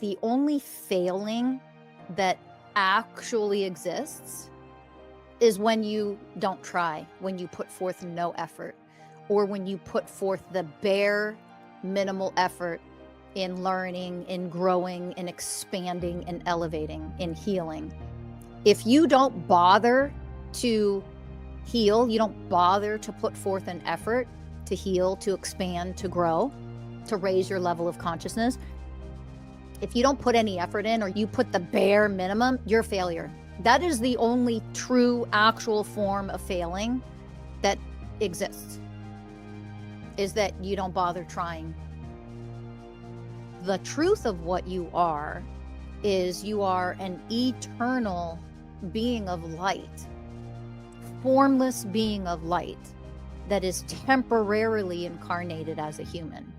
The only failing that actually exists is when you don't try, when you put forth no effort, or when you put forth the bare minimal effort in learning, in growing, in expanding, in elevating, in healing. If you don't bother to heal, you don't bother to put forth an effort to heal, to expand, to grow, to raise your level of consciousness, if you don't put any effort in, or you put the bare minimum, you're a failure. That is the only true, actual form of failing that exists, is that you don't bother trying. The truth of what you are is you are an eternal being of light, formless being of light that is temporarily incarnated as a human.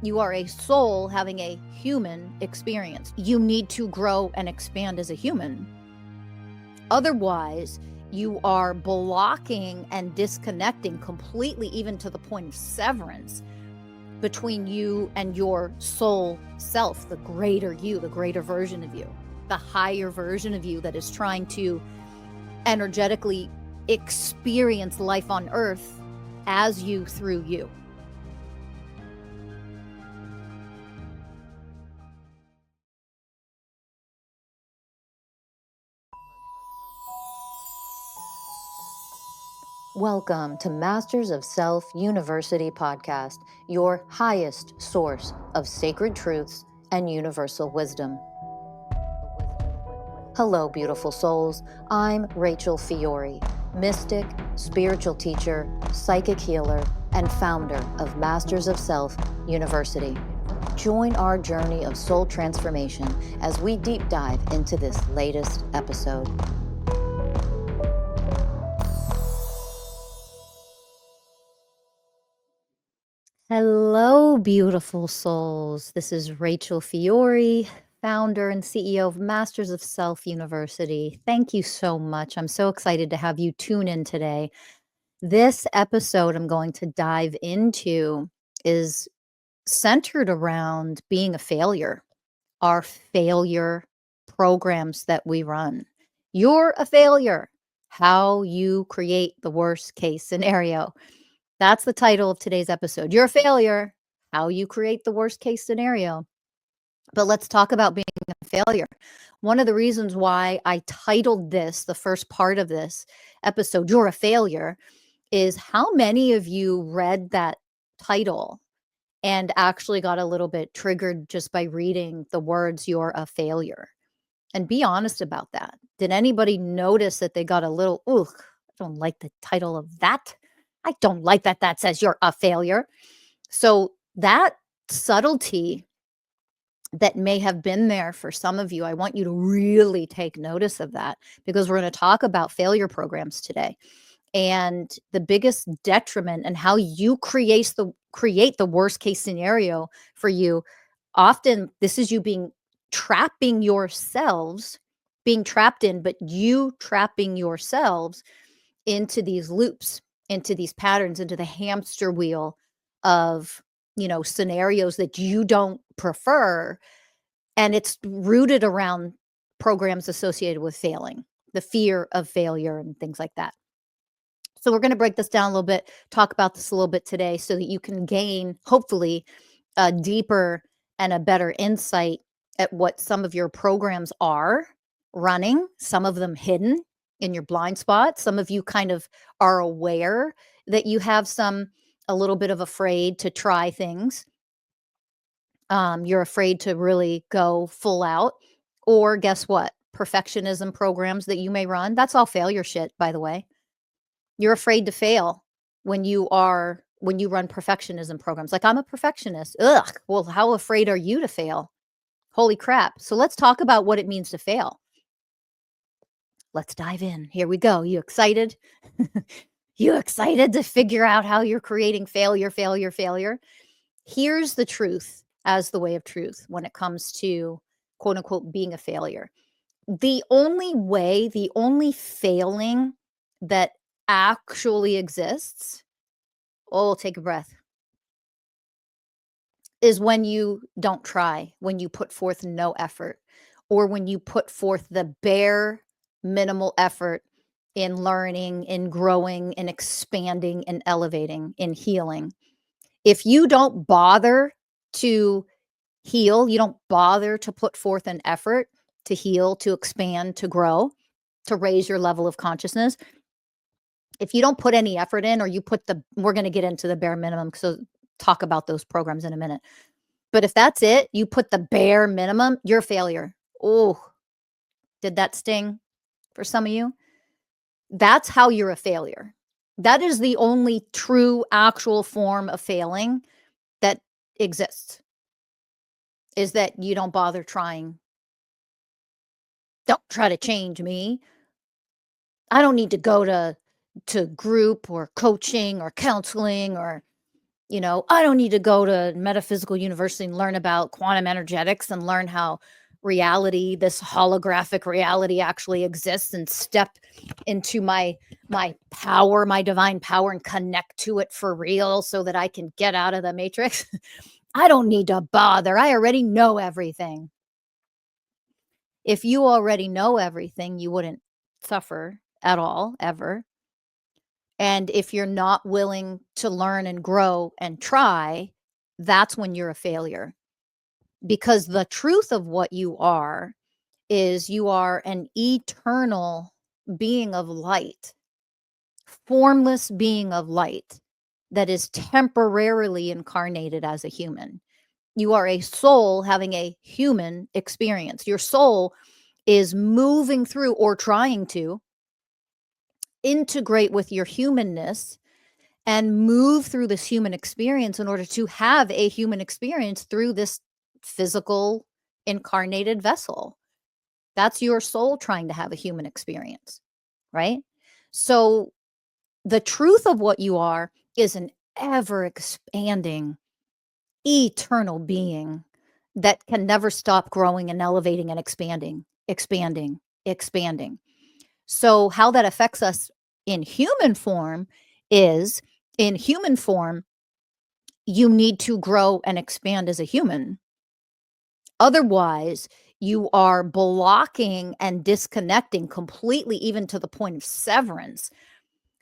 You are a soul having a human experience. You need to grow and expand as a human. Otherwise, you are blocking and disconnecting completely, even to the point of severance, between you and your soul self, the greater you, the greater version of you, the higher version of you that is trying to energetically experience life on earth as you, through you. Welcome to Masters of Self University podcast, your highest source of sacred truths and universal wisdom. Hello, beautiful souls. I'm Rachel Fiori, mystic, spiritual teacher, psychic healer, and founder of Masters of Self University. Join our journey of soul transformation as we deep dive into this latest episode. Hello, beautiful souls. This is Rachel Fiori, founder and CEO of Masters of Self University. Thank you so much. I'm so excited to have you tune in today. This episode I'm going to dive into is centered around being a failure, our failure programs that we run. You're a failure. How you create the worst case scenario. That's the title of today's episode. You're a failure. How you create the worst case scenario. But let's talk about being a failure. One of the reasons why I titled this, the first part of this episode, You're a Failure, is how many of you read that title and actually got a little bit triggered just by reading the words, You're a failure? And be honest about that. Did anybody notice that they got a little, ugh, I don't like the title of that. I don't like that that says you're a failure. So that subtlety that may have been there for some of you, I want you to really take notice of that, because we're going to talk about failure programs today and the biggest detriment and how you create the worst case scenario for you. Often this is you trapping yourselves, being trapped in, but you trapping yourselves into these loops, into these patterns, into the hamster wheel of, scenarios that you don't prefer. And it's rooted around programs associated with failing, the fear of failure and things like that. So we're going to break this down a little bit, talk about this a little bit today so that you can gain, hopefully, a deeper and a better insight at what some of your programs are running, some of them hidden in your blind spot. Some of you kind of are aware that you have a little bit of afraid to try things. You're afraid to really go full out. Or guess what? Perfectionism programs that you may run. That's all failure shit, by the way. You're afraid to fail when you run perfectionism programs. Like, I'm a perfectionist. Ugh. Well, how afraid are you to fail? Holy crap. So let's talk about what it means to fail. Let's dive in. Here we go. You excited? You excited to figure out how you're creating failure? Here's the truth as the way of truth when it comes to, quote unquote, being a failure. The only failing that actually exists, take a breath. is when you don't try, when you put forth no effort, or when you put forth the bare minimal effort in learning, in growing, in expanding, in elevating, in healing. If you don't bother to heal, you don't bother to put forth an effort to heal, to expand, to grow, to raise your level of consciousness, if you don't put any effort in, or you put we're going to get into the bare minimum, so talk about those programs in a minute. But if that's it, you put the bare minimum, you're a failure. Oh, did that sting for some of you? That's how you're a failure. That is the only true, actual form of failing that exists, is that you don't bother trying. Don't try to change me. I don't need to go to group or coaching or counseling, or I don't need to go to metaphysical university and learn about quantum energetics and learn how reality, this holographic reality, actually exists, and step into my power, my divine power, and connect to it for real so that I can get out of the matrix. I don't need to bother. I already know everything. If you already know everything, you wouldn't suffer at all, ever. And if you're not willing to learn and grow and try, that's when you're a failure. Because the truth of what you are is you are an eternal being of light, formless being of light that is temporarily incarnated as a human. You are a soul having a human experience. Your soul is moving through, or trying to integrate with your humanness and move through this human experience in order to have a human experience through this physical incarnated vessel. That's your soul trying to have a human experience, right? So the truth of what you are is an ever expanding, eternal being that can never stop growing and elevating and expanding, expanding, expanding. So how that affects us in human form is, in human form, you need to grow and expand as a human. Otherwise, you are blocking and disconnecting completely, even to the point of severance,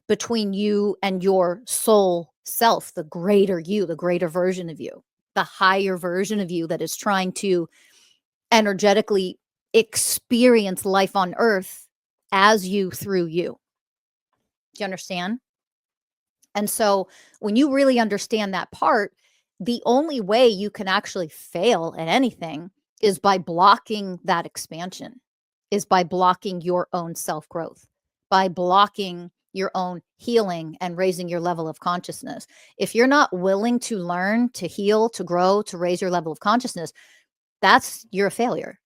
between you and your soul self, the greater you, the greater version of you, the higher version of you that is trying to energetically experience life on earth as you, through you. Do you understand? And so when you really understand that part, the only way you can actually fail at anything is by blocking that expansion, is by blocking your own self-growth, by blocking your own healing and raising your level of consciousness. If you're not willing to learn, to heal, to grow, to raise your level of consciousness, you're a failure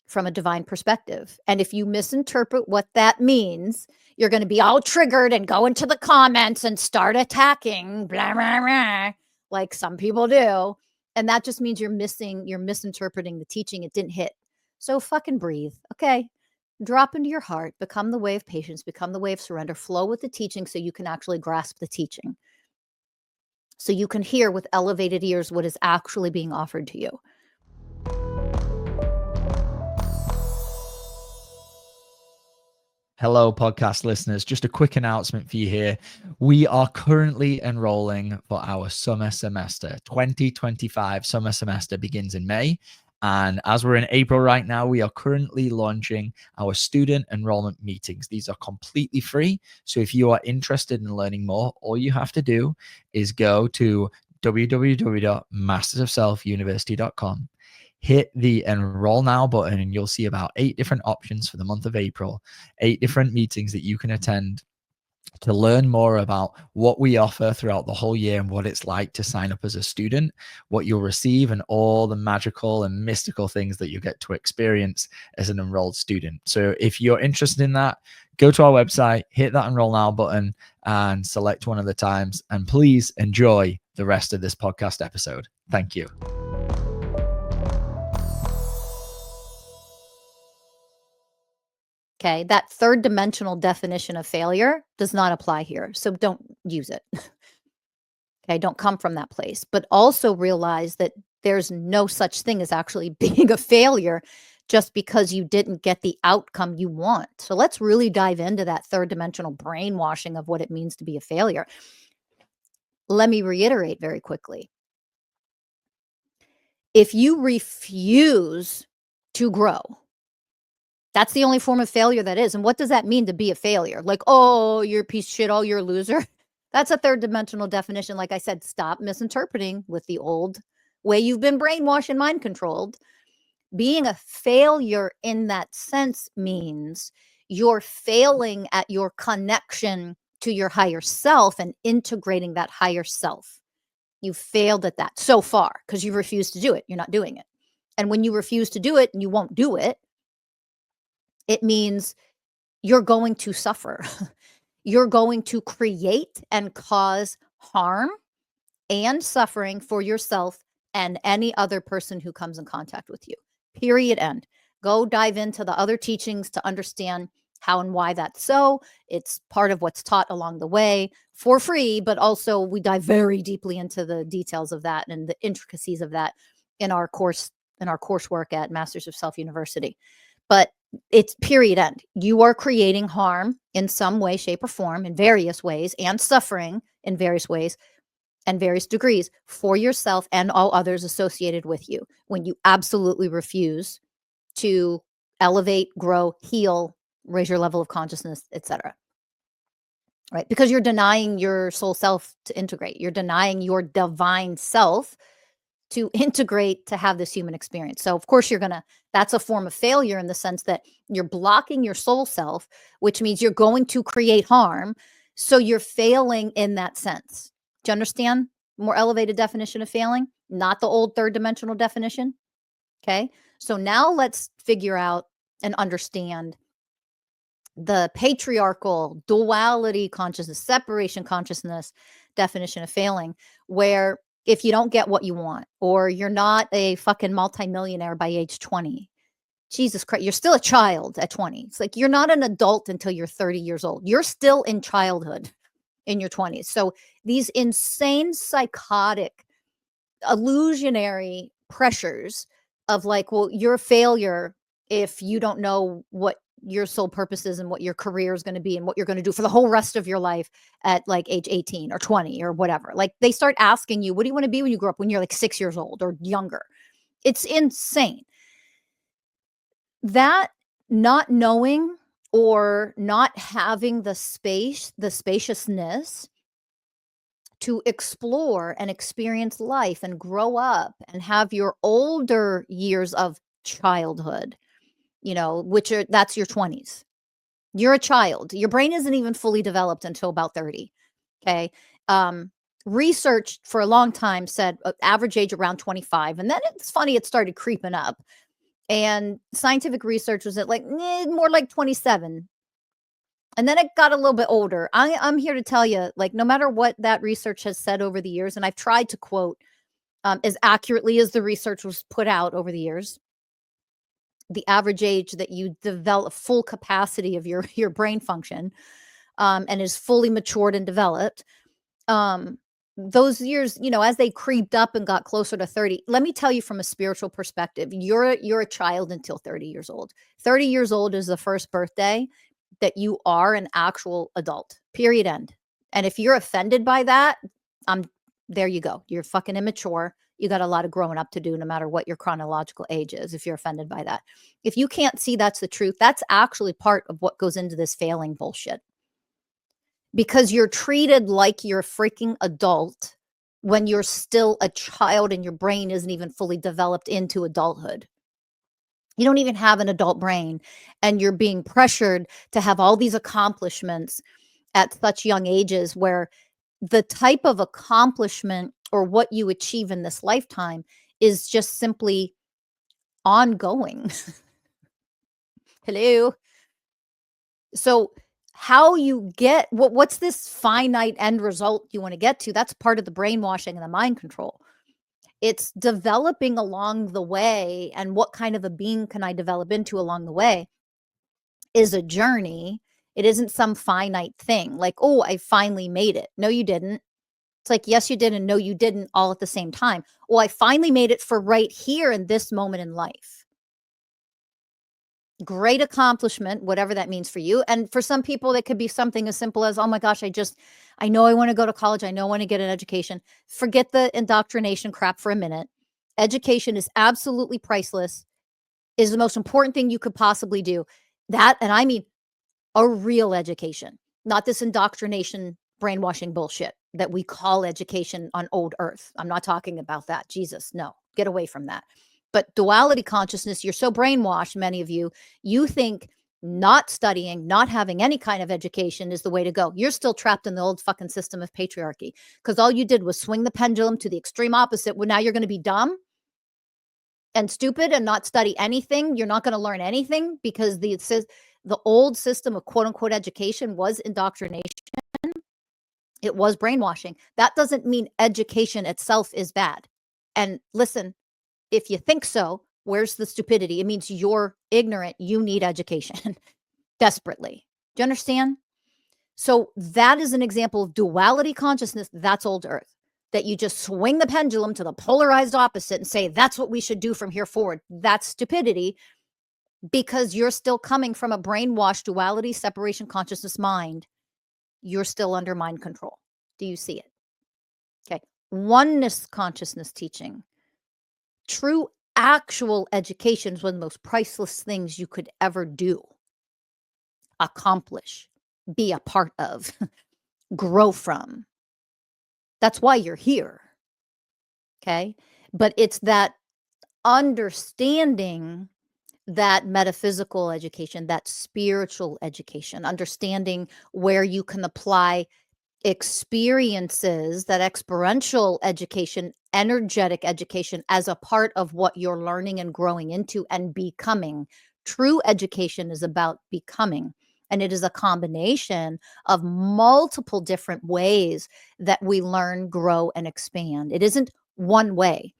from a divine perspective. And if you misinterpret what that means, you're going to be all triggered and go into the comments and start attacking, blah, blah, blah, like some people do. And that just means you're misinterpreting the teaching. It didn't hit. So fucking breathe. Okay. Drop into your heart, become the way of patience, become the way of surrender, flow with the teaching so you can actually grasp the teaching. So you can hear with elevated ears what is actually being offered to you. Hello, podcast listeners. Just a quick announcement for you here. We are currently enrolling for our summer semester. 2025 summer semester begins in May. And as we're in April right now, we are currently launching our student enrollment meetings. These are completely free. So if you are interested in learning more, all you have to do is go to www.mastersofselfuniversity.com. Hit the enroll now button and you'll see about 8 different options for the month of April, 8 different meetings that you can attend to learn more about what we offer throughout the whole year and what it's like to sign up as a student, what you'll receive, and all the magical and mystical things that you get to experience as an enrolled student. So if you're interested in that, go to our website, hit that enroll now button and select one of the times. And please enjoy the rest of this podcast episode. Thank you. Okay, that third dimensional definition of failure does not apply here, so don't use it. Okay, don't come from that place, but also realize that there's no such thing as actually being a failure just because you didn't get the outcome you want. So let's really dive into that third dimensional brainwashing of what it means to be a failure. Let me reiterate very quickly. If you refuse to grow, that's the only form of failure that is. And what does that mean to be a failure? Like, oh, you're a piece of shit. Oh, you're a loser. That's a third dimensional definition. Like I said, stop misinterpreting with the old way you've been brainwashed and mind controlled. Being a failure in that sense means you're failing at your connection to your higher self and integrating that higher self. You failed at that so far because you refuse to do it. You're not doing it. And when you refuse to do it and you won't do it, it means you're going to suffer. You're going to create and cause harm and suffering for yourself and any other person who comes in contact with you. Period. End. Go dive into the other teachings to understand how and why that's so. It's part of what's taught along the way for free, but also we dive very deeply into the details of that and the intricacies of that in our coursework at Masters of Self University. But it's period end. You are creating harm in some way, shape, or form in various ways and suffering in various ways and various degrees for yourself and all others associated with you when you absolutely refuse to elevate, grow, heal, raise your level of consciousness, etc. Right? Because you're denying your soul self to integrate. You're denying your divine self to integrate to have this human experience. So of course that's a form of failure in the sense that you're blocking your soul self, which means you're going to create harm. So you're failing in that sense. Do you understand? More elevated definition of failing, not the old third dimensional definition. Okay. So now let's figure out and understand the patriarchal duality consciousness, separation consciousness definition of failing, where if you don't get what you want, or you're not a fucking multimillionaire by age 20, Jesus Christ, you're still a child at 20. It's like you're not an adult until you're 30 years old. You're still in childhood in your 20s. So these insane, psychotic, illusionary pressures of like, well, you're a failure if you don't know what your sole purpose is and what your career is going to be and what you're going to do for the whole rest of your life at like age 18 or 20 or whatever. Like they start asking you, what do you want to be when you grow up, when you're like 6 years old or younger? It's insane. That not knowing or not having the spaciousness to explore and experience life and grow up and have your older years of childhood, that's your 20s. You're a child. Your brain isn't even fully developed until about 30. Okay. Research for a long time said average age around 25. And then it's funny, it started creeping up. And scientific research was at like more like 27. And then it got a little bit older. I'm here to tell you, like, no matter what that research has said over the years, and I've tried to quote as accurately as the research was put out over the years, the average age that you develop full capacity of your brain function and is fully matured and developed, those years, as they creeped up and got closer to 30, let me tell you from a spiritual perspective, you're a child until 30 years old. 30 years old is the first birthday that you are an actual adult, period, end. And if you're offended by that, there you go. You're fucking immature. You got a lot of growing up to do, no matter what your chronological age is, if you're offended by that. If you can't see that's the truth, that's actually part of what goes into this failing bullshit. Because you're treated like you're a freaking adult when you're still a child and your brain isn't even fully developed into adulthood. You don't even have an adult brain, and you're being pressured to have all these accomplishments at such young ages, where the type of accomplishment or what you achieve in this lifetime is just simply ongoing. Hello. So how you get what's this finite end result you want to get to? That's part of the brainwashing and the mind control. It's developing along the way, and what kind of a being can I develop into along the way is a journey. It isn't some finite thing like, oh, I finally made it. No, you didn't. It's like, yes, you did, and no, you didn't, all at the same time. Well, I finally made it for right here in this moment in life. Great accomplishment, whatever that means for you. And for some people, it could be something as simple as, oh my gosh, I know I want to go to college. I know I want to get an education. Forget the indoctrination crap for a minute. Education is absolutely priceless, is the most important thing you could possibly do. That, and I mean a real education, not this indoctrination, brainwashing bullshit that we call education on old earth. I'm not talking about that. Jesus, no, get away from that. But duality consciousness, you're so brainwashed, many of you, you think not studying, not having any kind of education is the way to go. You're still trapped in the old fucking system of patriarchy because all you did was swing the pendulum to the extreme opposite. Well, now you're going to be dumb and stupid and not study anything. You're not going to learn anything because the old system of quote unquote education was indoctrination. It was brainwashing. That doesn't mean education itself is bad. And listen, if you think so, where's the stupidity? It means you're ignorant. You need education desperately. Do you understand? So that is an example of duality consciousness. That's old earth. That you just swing the pendulum to the polarized opposite and say, that's what we should do from here forward. That's stupidity because you're still coming from a brainwashed duality, separation, consciousness mind. You're still under mind control. Do you see it? Okay. Oneness consciousness teaching. True actual education is one of the most priceless things you could ever do, accomplish, be a part of, grow from. That's why you're here. Okay. But it's that understanding that metaphysical education, that spiritual education, understanding where you can apply experiences, that experiential education, energetic education as a part of what you're learning and growing into and becoming. True education is about becoming. And it is a combination of multiple different ways that we learn, grow, and expand. It isn't one way.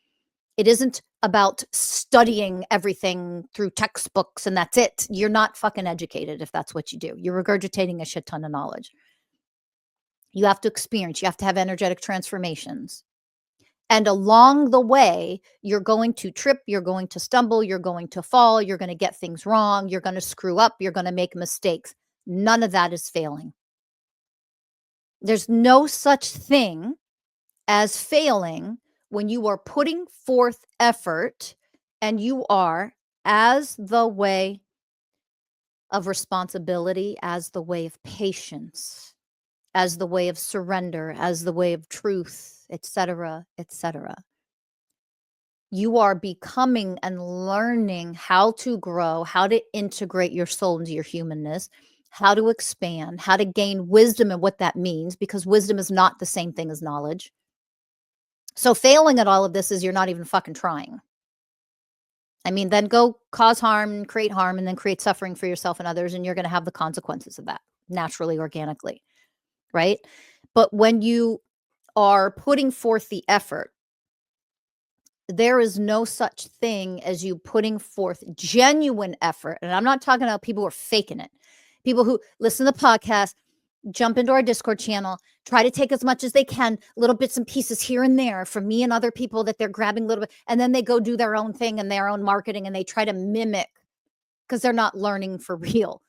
It isn't about studying everything through textbooks and that's it. You're not fucking educated if that's what you do. You're regurgitating a shit ton of knowledge. You have to experience, you have to have energetic transformations. And along the way, you're going to trip, you're going to stumble, you're going to fall, you're going to get things wrong, you're going to screw up, you're going to make mistakes. None of that is failing. There's no such thing as failing when you are putting forth effort and you are, as the way of responsibility, as the way of patience, as the way of surrender, as the way of truth, etc., etc. You are becoming and learning how to grow, how to integrate your soul into your humanness, how to expand, how to gain wisdom and what that means, because wisdom is not the same thing as knowledge. So failing at all of this is you're not even fucking trying. I mean, then go cause harm, create harm, and then create suffering for yourself and others, and you're going to have the consequences of that naturally, organically, right? But when you are putting forth the effort, there is no such thing as you putting forth genuine effort. And I'm not talking about people who are faking it. People who listen to the podcast, jump into our Discord channel, try to take as much as they can, little bits and pieces here and there from me and other people that they're grabbing a little bit, and then they go do their own thing and their own marketing and they try to mimic because they're not learning for real.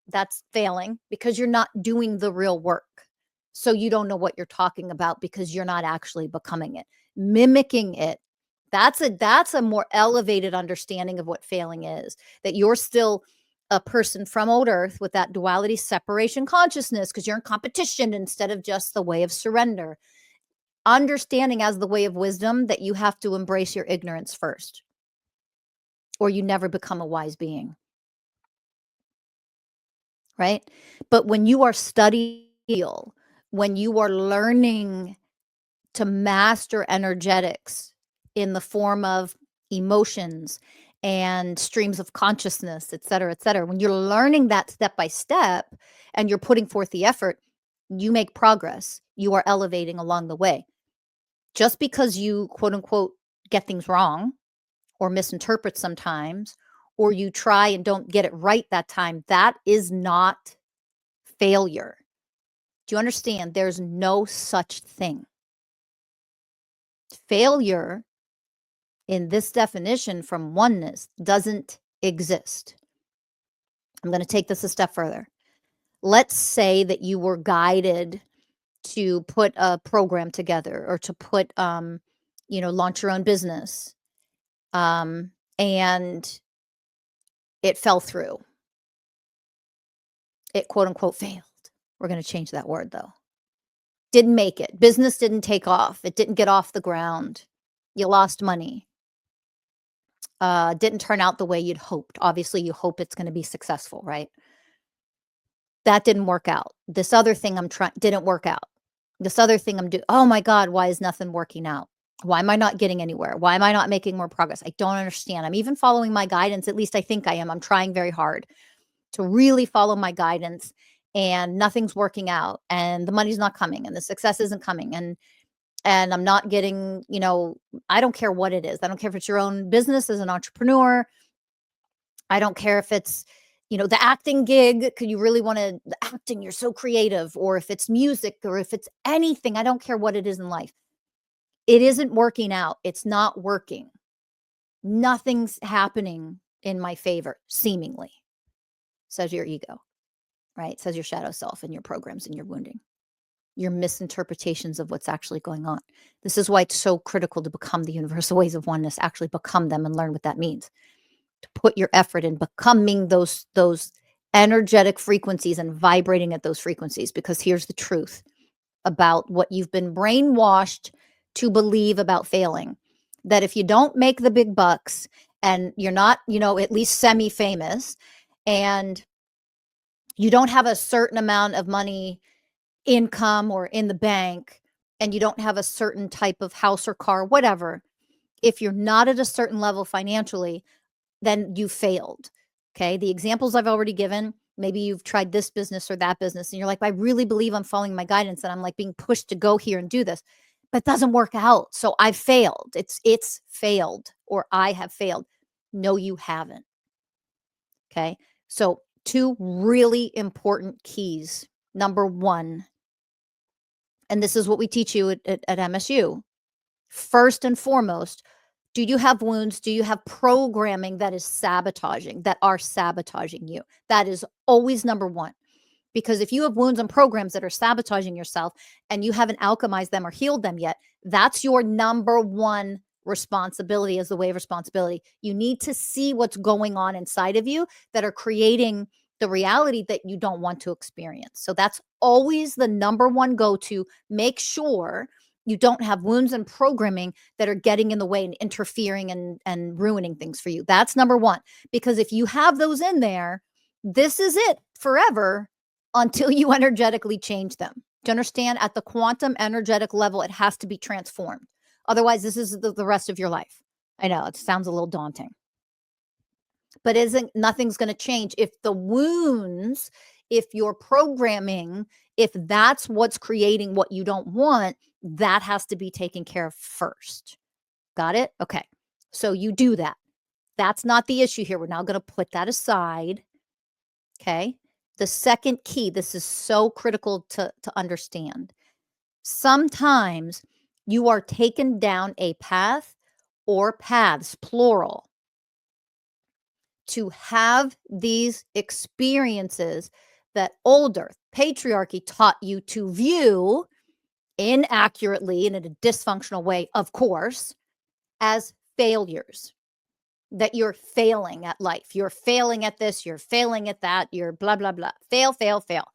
That's failing because you're not doing the real work. So you don't know what you're talking about because you're not actually becoming it. Mimicking it, that's a more elevated understanding of what failing is, that you're still a person from old earth with that duality separation consciousness because you're in competition instead of just the way of surrender. Understanding as the way of wisdom that you have to embrace your ignorance first, or you never become a wise being. Right? But when you are studying, when you are learning to master energetics in the form of emotions and streams of consciousness, et cetera, when you're learning that step by step and you're putting forth the effort, you make progress. You are elevating along the way. Just because you, quote unquote, get things wrong or misinterpret sometimes, or you try and don't get it right that time, that is not failure. Do you understand? There's no such thing. Failure in this definition from oneness doesn't exist. I'm going to take this a step further. Let's say that you were guided to put a program together or to put, launch your own business, and it fell through. It quote unquote failed. We're going to change that word though. Didn't make it. Business didn't take off. It didn't get off the ground. You lost money. Didn't turn out the way you'd hoped. Obviously, you hope it's going to be successful, right? That didn't work out. This other thing I'm trying didn't work out. This other thing I'm doing. Oh my God, why is nothing working out? Why am I not getting anywhere? Why am I not making more progress? I don't understand. I'm even following my guidance. At least I think I am. I'm trying very hard to really follow my guidance, and nothing's working out, and the money's not coming, and the success isn't coming, and I'm not getting, I don't care what it is. I don't care if it's your own business as an entrepreneur. I don't care if it's, the acting gig, because you really want to, the acting, you're so creative, or if it's music, or if it's anything. I don't care what it is in life. It isn't working out. It's not working. Nothing's happening in my favor, seemingly, says your ego, right? Says your shadow self and your programs and your wounding, your misinterpretations of what's actually going on. This is why it's so critical to become the universal ways of oneness, actually become them and learn what that means. To put your effort in becoming those energetic frequencies and vibrating at those frequencies, because here's the truth about what you've been brainwashed to believe about failing, that if you don't make the big bucks and you're not, at least semi-famous, and you don't have a certain amount of money income or in the bank, and you don't have a certain type of house or car, whatever, if you're not at a certain level financially, then you failed. Okay. The examples I've already given, maybe you've tried this business or that business, and you're like, I really believe I'm following my guidance and I'm like being pushed to go here and do this, but it doesn't work out. So I've failed. It's failed, or I have failed. No, you haven't. Okay. So 2 really important keys. Number 1, and this is what we teach you at MSU. First and foremost, do you have wounds? Do you have programming that is sabotaging, that are sabotaging you? That is always number 1. Because if you have wounds and programs that are sabotaging yourself and you haven't alchemized them or healed them yet, that's your number 1 responsibility as the way of responsibility. You need to see what's going on inside of you that are creating the reality that you don't want to experience. So that's always the number 1 go-to. Make sure you don't have wounds and programming that are getting in the way and interfering and ruining things for you. That's number 1. Because if you have those in there, this is it forever until you energetically change them. Do you understand? At the quantum energetic level, it has to be transformed. Otherwise, this is the rest of your life. I know it sounds a little daunting, but nothing's going to change if the wounds, if your programming, if that's what's creating what you don't want, that has to be taken care of first. Got it? Okay. So you do that. That's not the issue here. We're now going to put that aside. Okay. The second key, this is so critical to understand. Sometimes you are taken down a path or paths, plural, to have these experiences that older patriarchy taught you to view inaccurately and in a dysfunctional way, of course, as failures. That you're failing at life. You're failing at this. You're failing at that. You're blah, blah, blah. Fail, fail, fail.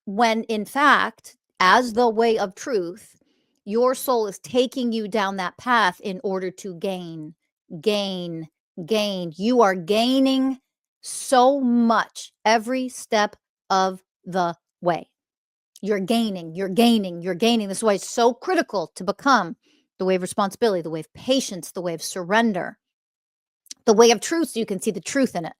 When in fact, as the way of truth, your soul is taking you down that path in order to gain, gain, gain. You are gaining so much every step of the way. You're gaining, you're gaining, you're gaining. This is why it's so critical to become the way of responsibility, the way of patience, the way of surrender, the way of truth, so you can see the truth in it.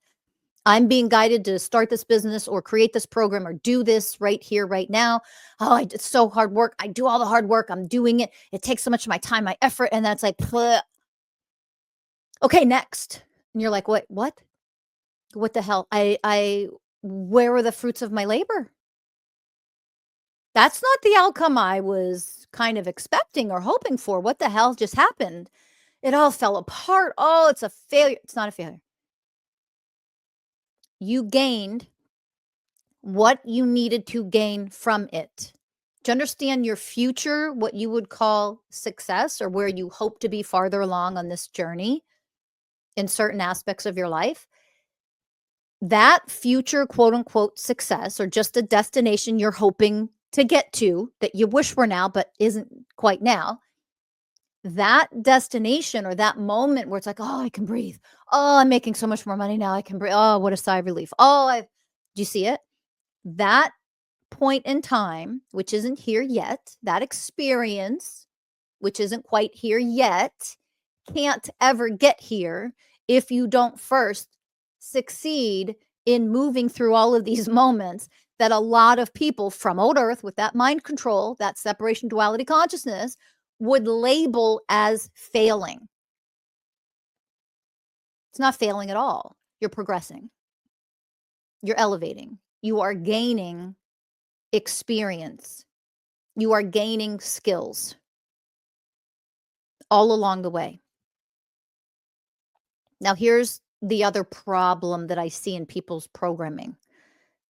I'm being guided to start this business or create this program or do this right here, right now. Oh, it's so hard work. I do all the hard work. I'm doing it. It takes so much of my time, my effort. And that's like, bleh. Okay, next. And you're like, what? What the hell? Where are the fruits of my labor? That's not the outcome I was kind of expecting or hoping for. What the hell just happened? It all fell apart. Oh, it's a failure. It's not a failure. You gained what you needed to gain from it. To understand your future, what you would call success, or where you hope to be farther along on this journey in certain aspects of your life, that future quote unquote success, or just a destination you're hoping to get to that you wish were now but isn't quite now, that destination or that moment where it's like, oh, I can breathe. Oh, I'm making so much more money now. I can breathe. Oh, what a sigh of relief. Do you see it? That point in time, which isn't here yet, that experience, which isn't quite here yet, can't ever get here if you don't first succeed in moving through all of these moments that a lot of people from old earth with that mind control, that separation duality consciousness, would label as failing. It's not failing at all. You're progressing. You're elevating. You are gaining experience. You are gaining skills all along the way. Now, here's the other problem that I see in people's programming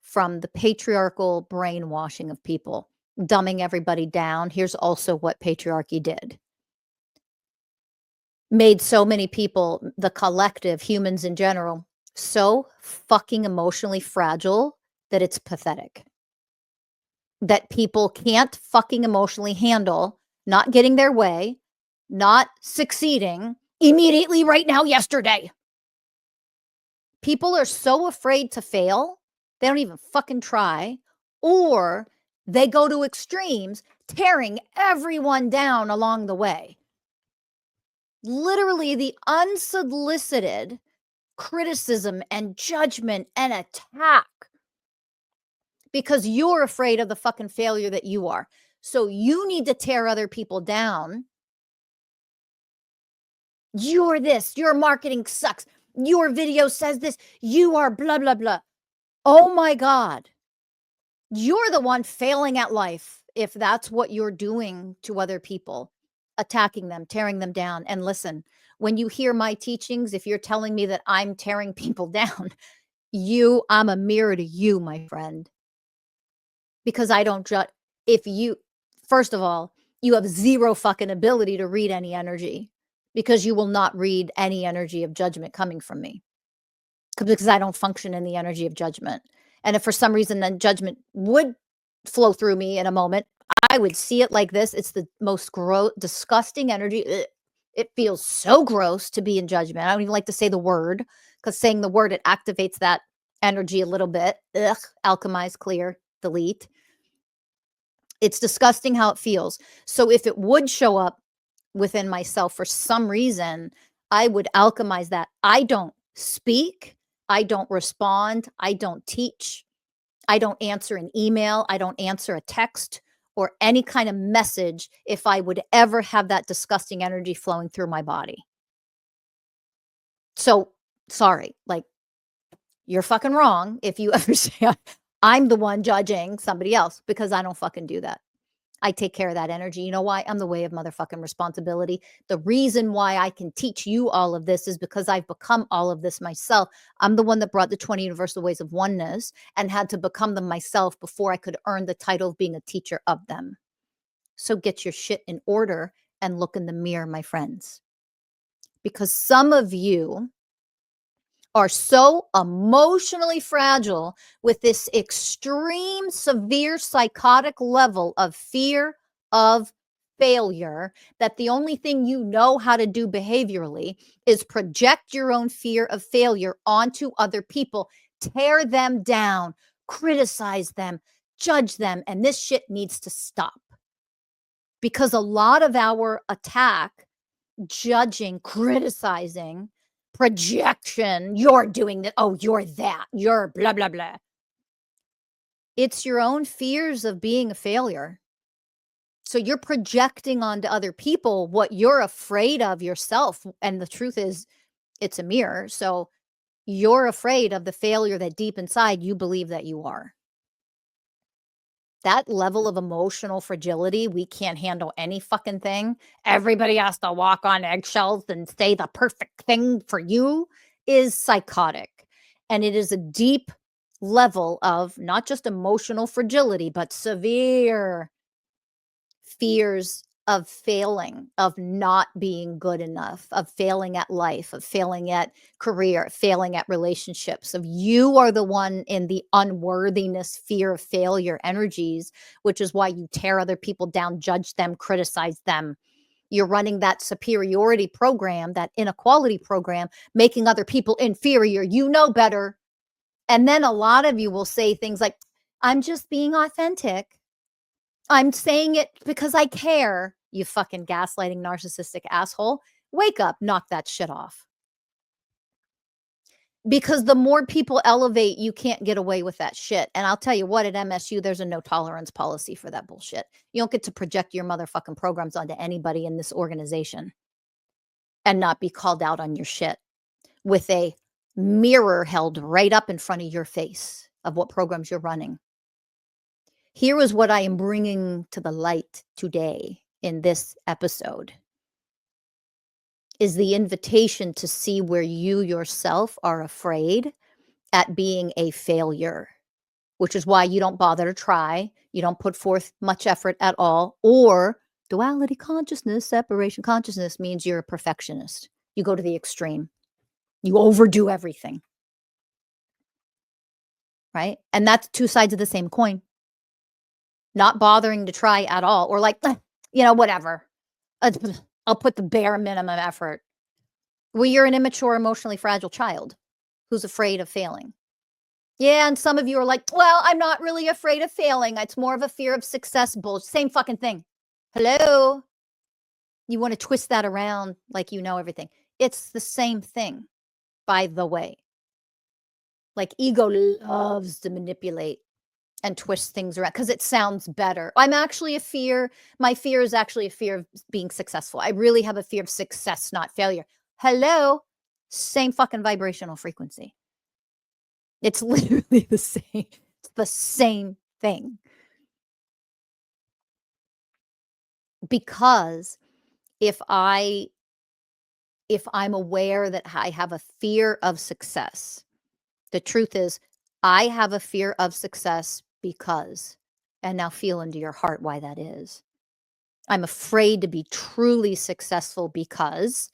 from the patriarchal brainwashing of people, dumbing everybody down. Here's also what patriarchy did. Made so many people, the collective, humans in general, so fucking emotionally fragile that it's pathetic. That people can't fucking emotionally handle not getting their way, not succeeding immediately right now, yesterday. People are so afraid to fail, they don't even fucking try, or they go to extremes, tearing everyone down along the way. Literally, the unsolicited criticism and judgment and attack because you're afraid of the fucking failure that you are. So you need to tear other people down. You're this, your marketing sucks. Your video says this, you are blah, blah, blah. Oh my God. You're the one failing at life if that's what you're doing to other people, attacking them, tearing them down. And listen, when you hear my teachings, if you're telling me that I'm tearing people down, I'm a mirror to you, my friend. Because I don't judge. First of all, you have zero fucking ability to read any energy because you will not read any energy of judgment coming from me because I don't function in the energy of judgment. And if for some reason then judgment would flow through me in a moment, I would see it like this. It's the most disgusting energy. Ugh. It feels so gross to be in judgment. I don't even like to say the word because saying the word, it activates that energy a little bit. Ugh, alchemize, clear, delete. It's disgusting how it feels. So if it would show up within myself for some reason, I would alchemize that. I don't speak. I don't respond. I don't teach. I don't answer an email. I don't answer a text or any kind of message if I would ever have that disgusting energy flowing through my body. So sorry, like you're fucking wrong if you ever say I'm the one judging somebody else because I don't fucking do that. I take care of that energy. You know why? I'm the way of motherfucking responsibility. The reason why I can teach you all of this is because I've become all of this myself. I'm the one that brought the 20 universal ways of oneness and had to become them myself before I could earn the title of being a teacher of them. So get your shit in order and look in the mirror, my friends. Because some of you are so emotionally fragile with this extreme, severe psychotic level of fear of failure that the only thing you know how to do behaviorally is project your own fear of failure onto other people, tear them down, criticize them, judge them. And this shit needs to stop because a lot of our attack, judging, criticizing, projection, you're doing that, oh, you're that, you're blah, blah, blah. It's your own fears of being a failure. So you're projecting onto other people what you're afraid of yourself. And the truth is, it's a mirror. So you're afraid of the failure that deep inside you believe that you are. That level of emotional fragility, we can't handle any fucking thing. Everybody has to walk on eggshells and say the perfect thing for you is psychotic. And it is a deep level of not just emotional fragility, but severe fears of failing, of not being good enough, of failing at life, of failing at career, failing at relationships, of you are the one in the unworthiness, fear of failure energies, which is why you tear other people down, judge them, criticize them. You're running that superiority program, that inequality program, making other people inferior. You know better. And then a lot of you will say things like, I'm just being authentic. I'm saying it because I care, you fucking gaslighting narcissistic asshole. Wake up, knock that shit off. Because the more people elevate, you can't get away with that shit. And I'll tell you what, at MSU, there's a no tolerance policy for that bullshit. You don't get to project your motherfucking programs onto anybody in this organization and not be called out on your shit with a mirror held right up in front of your face of what programs you're running. Here is what I am bringing to the light today in this episode is the invitation to see where you yourself are afraid at being a failure, which is why you don't bother to try. You don't put forth much effort at all. Or duality consciousness, separation consciousness means you're a perfectionist. You go to the extreme. You overdo everything. Right? And that's two sides of the same coin. Not bothering to try at all, or like, whatever. I'll put the bare minimum effort. Well, you're an immature, emotionally fragile child who's afraid of failing. Yeah, and some of you are like, well, I'm not really afraid of failing. It's more of a fear of success bullshit. Same fucking thing. Hello? You want to twist that around like you know everything. It's the same thing, by the way. Like ego loves to manipulate and twist things around because it sounds better. My fear is actually a fear of being successful. I really have a fear of success, not failure. Hello? Same fucking vibrational frequency. It's literally the same. It's the same thing. Because if I'm aware that I have a fear of success, the truth is I have a fear of success because, and now feel into your heart why that is. I'm afraid to be truly successful because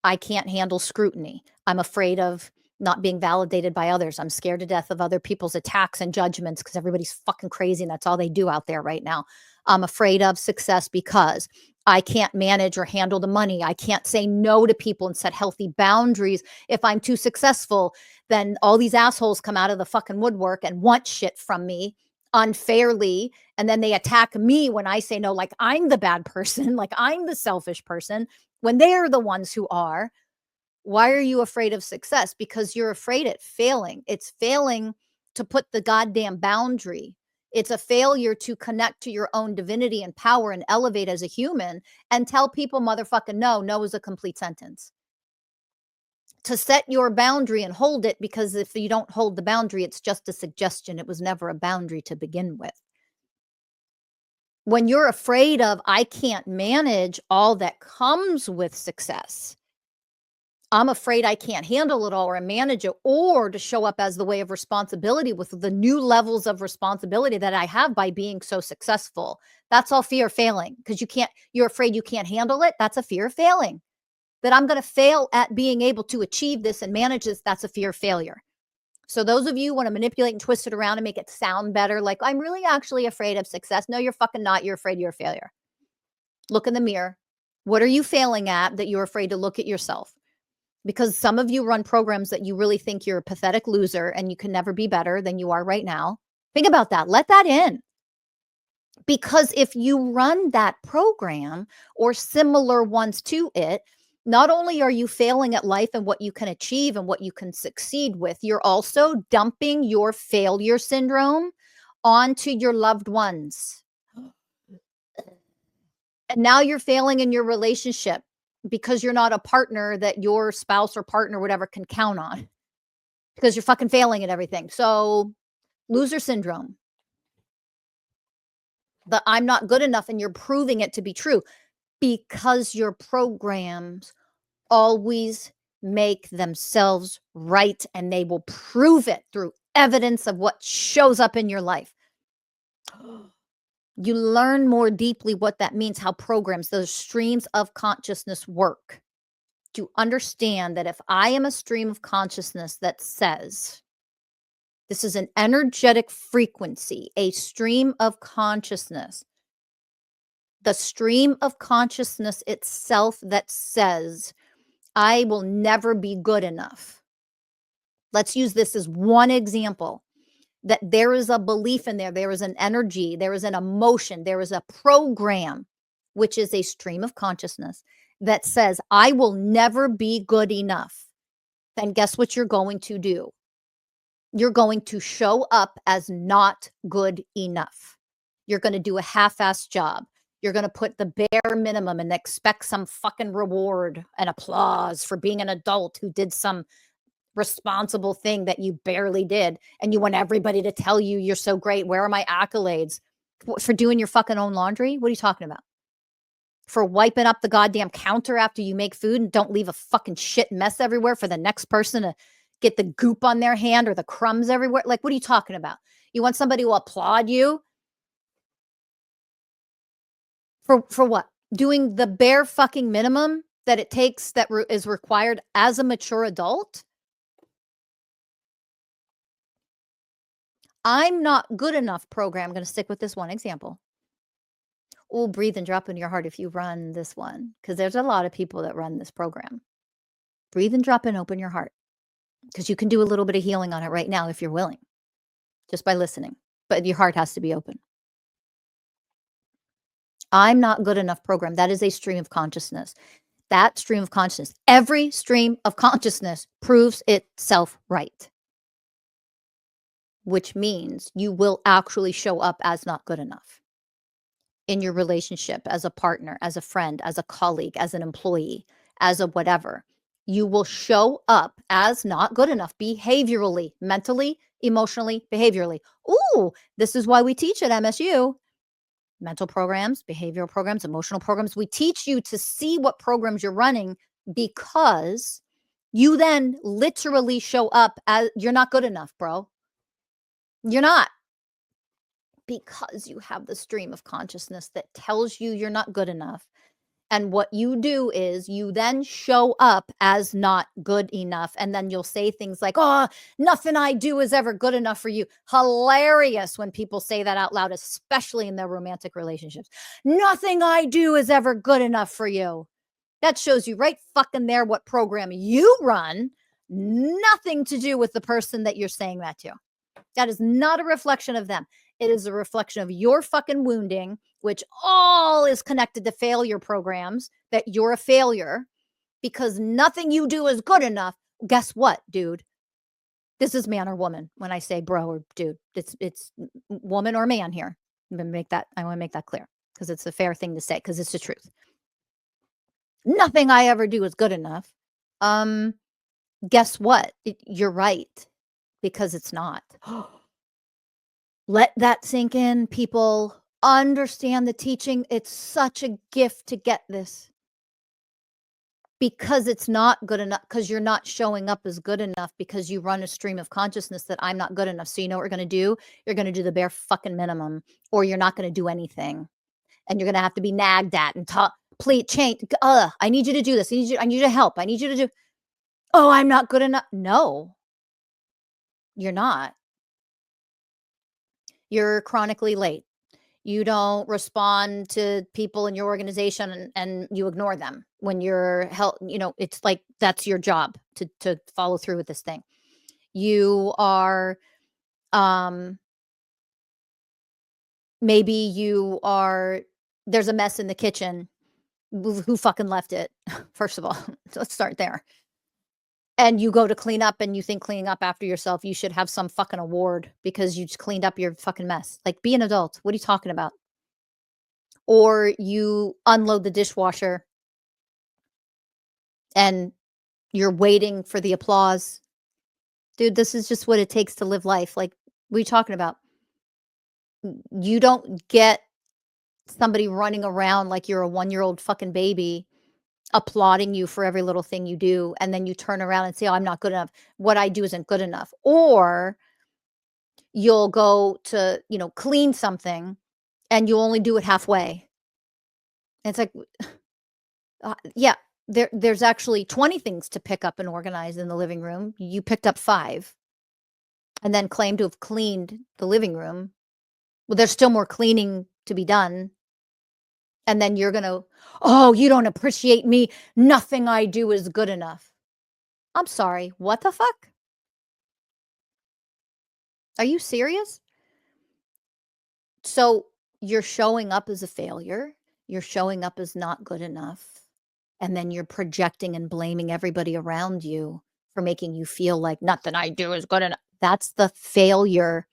I can't handle scrutiny. I'm afraid of not being validated by others. I'm scared to death of other people's attacks and judgments because everybody's fucking crazy and that's all they do out there right now. I'm afraid of success because I can't manage or handle the money. I can't say no to people and set healthy boundaries. If I'm too successful, then all these assholes come out of the fucking woodwork and want shit from me unfairly. And then they attack me when I say no, like I'm the bad person, like I'm the selfish person, when they're the ones who are. Why are you afraid of success? Because you're afraid at failing. It's failing to put the goddamn boundary. It's a failure to connect to your own divinity and power and elevate as a human and tell people motherfucking no. No is a complete sentence. To set your boundary and hold it, because if you don't hold the boundary, it's just a suggestion. It was never a boundary to begin with. When you're afraid of, I can't manage all that comes with success, I'm afraid I can't handle it all or manage it, or to show up as the way of responsibility with the new levels of responsibility that I have by being so successful. That's all fear of failing, because you're afraid you can't handle it. That's a fear of failing. That I'm going to fail at being able to achieve this and manage this. That's a fear of failure. So those of you want to manipulate and twist it around and make it sound better, like I'm really actually afraid of success. No, you're fucking not. You're afraid you're a failure. Look in the mirror. What are you failing at that you're afraid to look at yourself? Because some of you run programs that you really think you're a pathetic loser and you can never be better than you are right now. Think about that. Let that in. Because if you run that program or similar ones to it, not only are you failing at life and what you can achieve and what you can succeed with, you're also dumping your failure syndrome onto your loved ones. And now you're failing in your relationship because you're not a partner that your spouse or partner, whatever, can count on, because you're fucking failing at everything. So loser syndrome. the I'm not good enough, and you're proving it to be true because your programs always make themselves right, and they will prove it through evidence of what shows up in your life. You learn more deeply what that means, how programs, those streams of consciousness work. To understand that if I am a stream of consciousness that says, this is an energetic frequency, a stream of consciousness, the stream of consciousness itself that says, I will never be good enough. Let's use this as one example, that there is a belief in there, there is an energy, there is an emotion, there is a program, which is a stream of consciousness that says, I will never be good enough. Then guess what you're going to do? You're going to show up as not good enough. You're going to do a half-assed job. You're going to put the bare minimum and expect some fucking reward and applause for being an adult who did some responsible thing that you barely did. And you want everybody to tell you you're so great. Where are my accolades? For doing your fucking own laundry? What are you talking about? For wiping up the goddamn counter after you make food and don't leave a fucking shit mess everywhere for the next person to get the goop on their hand or the crumbs everywhere? Like, what are you talking about? You want somebody to applaud you? For what? Doing the bare fucking minimum that it takes, that is required as a mature adult? I'm not good enough program. I'm going to stick with this one example. Oh, breathe and drop in your heart if you run this one, because there's a lot of people that run this program. Breathe and drop in, open your heart, because you can do a little bit of healing on it right now if you're willing, just by listening. But your heart has to be open. I'm not good enough program. That is a stream of consciousness. That stream of consciousness, every stream of consciousness proves itself right, which means you will actually show up as not good enough in your relationship, as a partner, as a friend, as a colleague, as an employee, as a whatever. You will show up as not good enough behaviorally, mentally, emotionally, behaviorally. Ooh, this is why we teach at MSU. Mental programs, behavioral programs, emotional programs. We teach you to see what programs you're running, because you then literally show up as you're not good enough, bro. You're not. Because you have the stream of consciousness that tells you you're not good enough. And what you do is you then show up as not good enough. And then you'll say things like, oh, nothing I do is ever good enough for you. Hilarious when people say that out loud, especially in their romantic relationships. Nothing I do is ever good enough for you. That shows you right fucking there what program you run. Nothing to do with the person that you're saying that to. That is not a reflection of them. It is a reflection of your fucking wounding, which all is connected to failure programs, that you're a failure because nothing you do is good enough. Guess what, dude? This is man or woman. When I say bro or dude, it's woman or man here. I want to make that clear, because it's a fair thing to say, because it's the truth. Nothing I ever do is good enough. Guess what? You're right, because it's not. Let that sink in, people. Understand the teaching. It's such a gift to get this, because it's not good enough, because you're not showing up as good enough, because you run a stream of consciousness that I'm not good enough. So you know what we're going to do? You're going to do the bare fucking minimum, or you're not going to do anything. And you're going to have to be nagged at and taught, please change. I need you to do this. I need you to help. I need you to do. Oh, I'm not good enough. No, you're not. You're chronically late. You don't respond to people in your organization, and you ignore them when you're it's like that's your job to follow through with this thing. You are maybe there's a mess in the kitchen. Who fucking left it? First of all, let's start there. And you go to clean up, and you think cleaning up after yourself, you should have some fucking award because you just cleaned up your fucking mess. Like, be an adult. What are you talking about? Or you unload the dishwasher and you're waiting for the applause. Dude, this is just what it takes to live life. Like, what are you talking about? You don't get somebody running around like you're a 1-year-old fucking baby, applauding you for every little thing you do, and then you turn around and say, "Oh, I'm not good enough. What I do isn't good enough." Or you'll go to, clean something and you only do it halfway. And it's like, yeah, there's actually 20 things to pick up and organize in the living room. You picked up 5 and then claim to have cleaned the living room. Well, there's still more cleaning to be done. And then you're gonna, "Oh, you don't appreciate me. Nothing I do is good enough." I'm sorry, what the fuck? Are you serious? So you're showing up as a failure, you're showing up as not good enough, and then you're projecting and blaming everybody around you for making you feel like nothing I do is good enough. That's the failure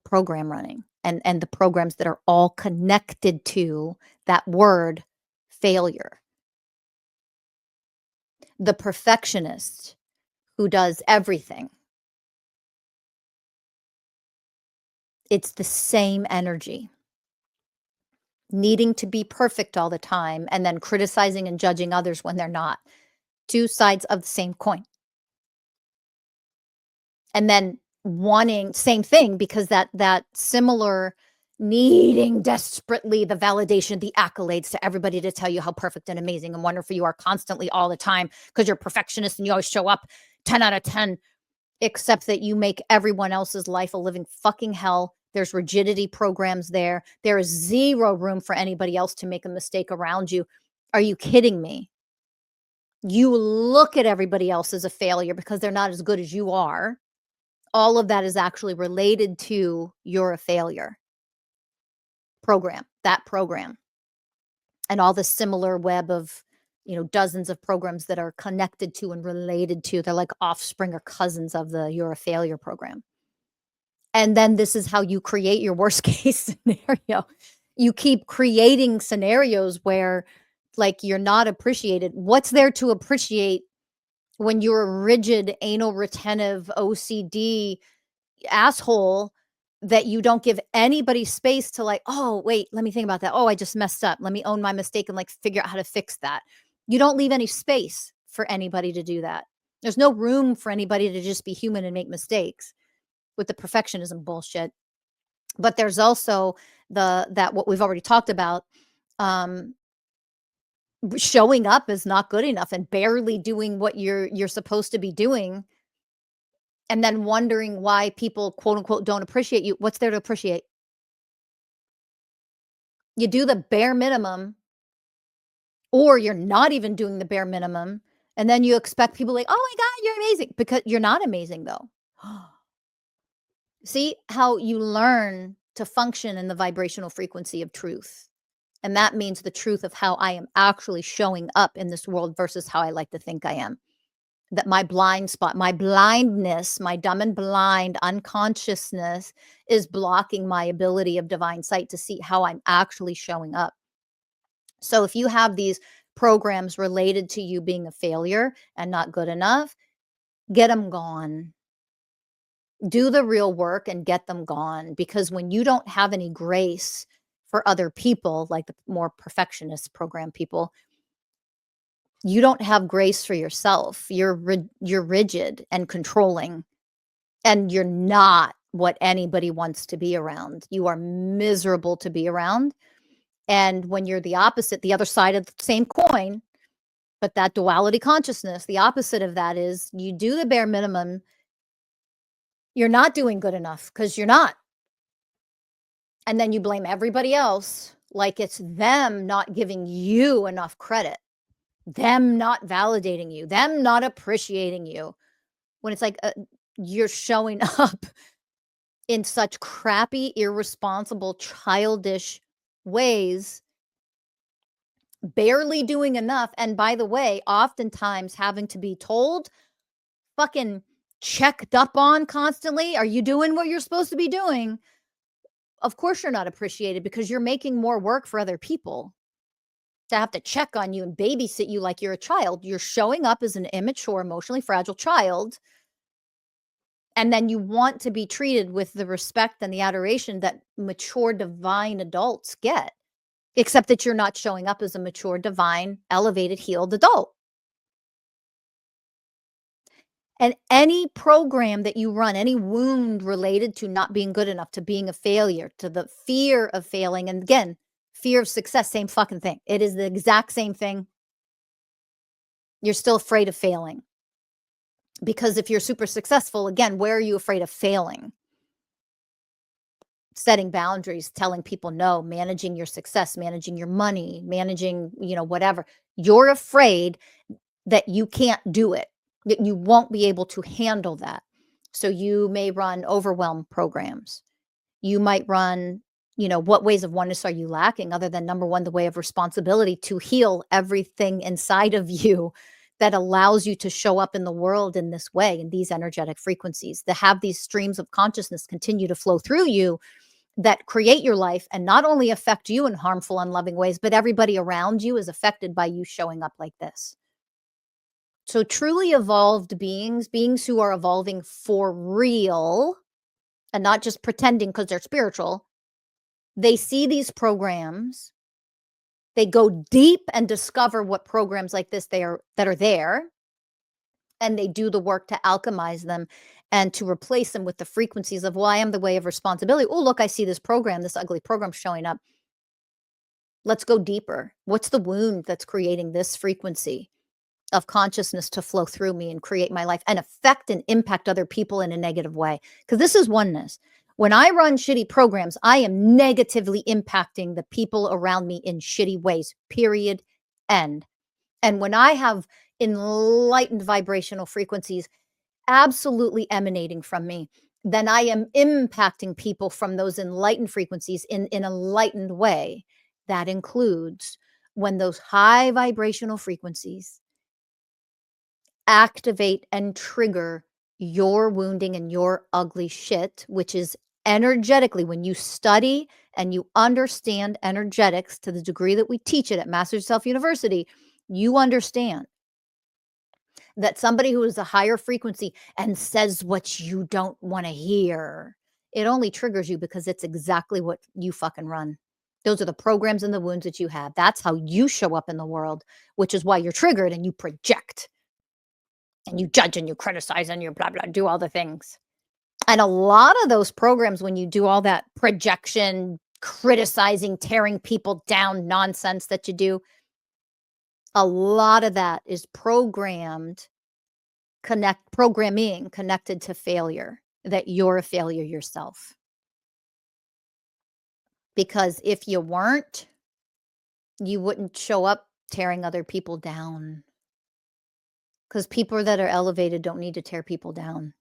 program running, and the programs that are all connected to that word failure. The perfectionist who does everything, it's the same energy. Needing to be perfect all the time and then criticizing and judging others when they're not. 2 sides of the same coin. And then wanting same thing because that similar needing desperately the validation, the accolades to everybody to tell you how perfect and amazing and wonderful you are constantly all the time because you're a perfectionist and you always show up 10 out of 10, except that you make everyone else's life a living fucking hell. There's rigidity programs there. There is 0 room for anybody else to make a mistake around you. Are you kidding me? You look at everybody else as a failure because they're not as good as you are. All of that is actually related to "you're a failure" program, that program, and all the similar web of, dozens of programs that are connected to and related to. They're like offspring or cousins of the "you're a failure" program. And then this is how you create your worst case scenario. You keep creating scenarios where, like, you're not appreciated. What's there to appreciate when you're a rigid, anal retentive, OCD asshole that you don't give anybody space to, like, "Oh, wait, let me think about that. Oh, I just messed up. Let me own my mistake and, like, figure out how to fix that." You don't leave any space for anybody to do that. There's no room for anybody to just be human and make mistakes with the perfectionism bullshit. But there's also that what we've already talked about, um, showing up is not good enough and barely doing what you're supposed to be doing, and then wondering why people, quote unquote, don't appreciate you. What's there to appreciate? You do the bare minimum, or you're not even doing the bare minimum, and then you expect people like, "Oh my god, you're amazing," because you're not amazing though. See how you learn to function in the vibrational frequency of truth. And that means the truth of how I am actually showing up in this world versus how I like to think I am. That my blind spot, my blindness, my dumb and blind unconsciousness is blocking my ability of divine sight to see how I'm actually showing up. So if you have these programs related to you being a failure and not good enough, get them gone. Do the real work and get them gone, because when you don't have any grace for other people, like the more perfectionist program people, you don't have grace for yourself. You're rigid and controlling, and you're not what anybody wants to be around. You are miserable to be around. And when you're the opposite, the other side of the same coin, but that duality consciousness, the opposite of that is you do the bare minimum. You're not doing good enough because you're not. And then you blame everybody else like it's them not giving you enough credit, them not validating you, them not appreciating you. When it's like, you're showing up in such crappy, irresponsible, childish ways, barely doing enough. And by the way, oftentimes having to be told, fucking checked up on constantly. Are you doing what you're supposed to be doing? Of course, you're not appreciated because you're making more work for other people to have to check on you and babysit you like you're a child. You're showing up as an immature, emotionally fragile child, And then you want to be treated with the respect and the adoration that mature divine adults get, except that you're not showing up as a mature, divine, elevated, healed adult. And any program that you run, any wound related to not being good enough, to being a failure, to the fear of failing, and again, fear of success, same fucking thing. It is the exact same thing. You're still afraid of failing. Because if you're super successful, again, where are you afraid of failing? Setting boundaries, telling people no, managing your success, managing your money, managing, whatever. You're afraid that you can't do it, that you won't be able to handle that. So you may run overwhelm programs. You might run, what ways of oneness are you lacking other than number one, the way of responsibility to heal everything inside of you that allows you to show up in the world in this way, in these energetic frequencies, to have these streams of consciousness continue to flow through you that create your life and not only affect you in harmful, unloving ways, but everybody around you is affected by you showing up like this. So truly evolved beings who are evolving for real and not just pretending because they're spiritual, they see these programs, they go deep and discover what programs like this that are there, and they do the work to alchemize them and to replace them with the frequencies of, well, I am the way of responsibility. Oh, look, I see this program, this ugly program showing up. Let's go deeper. What's the wound that's creating this frequency of consciousness to flow through me and create my life and affect and impact other people in a negative way? Because this is oneness. When I run shitty programs, I am negatively impacting the people around me in shitty ways, period, end. And when I have enlightened vibrational frequencies absolutely emanating from me, then I am impacting people from those enlightened frequencies in an enlightened way. That includes when those high vibrational frequencies activate and trigger your wounding and your ugly shit, which is energetically, when you study and you understand energetics to the degree that we teach it at Masters of Self University, you understand that somebody who is a higher frequency and says what you don't want to hear, it only triggers you because it's exactly what you fucking run. Those are the programs and the wounds that you have. That's how you show up in the world, which is why you're triggered and you project and you judge and you criticize and you blah, blah, do all the things. And a lot of those programs, when you do all that projection, criticizing, tearing people down nonsense that you do, a lot of that is programming connected to failure, that you're a failure yourself. Because if you weren't, you wouldn't show up tearing other people down. Because people that are elevated don't need to tear people down.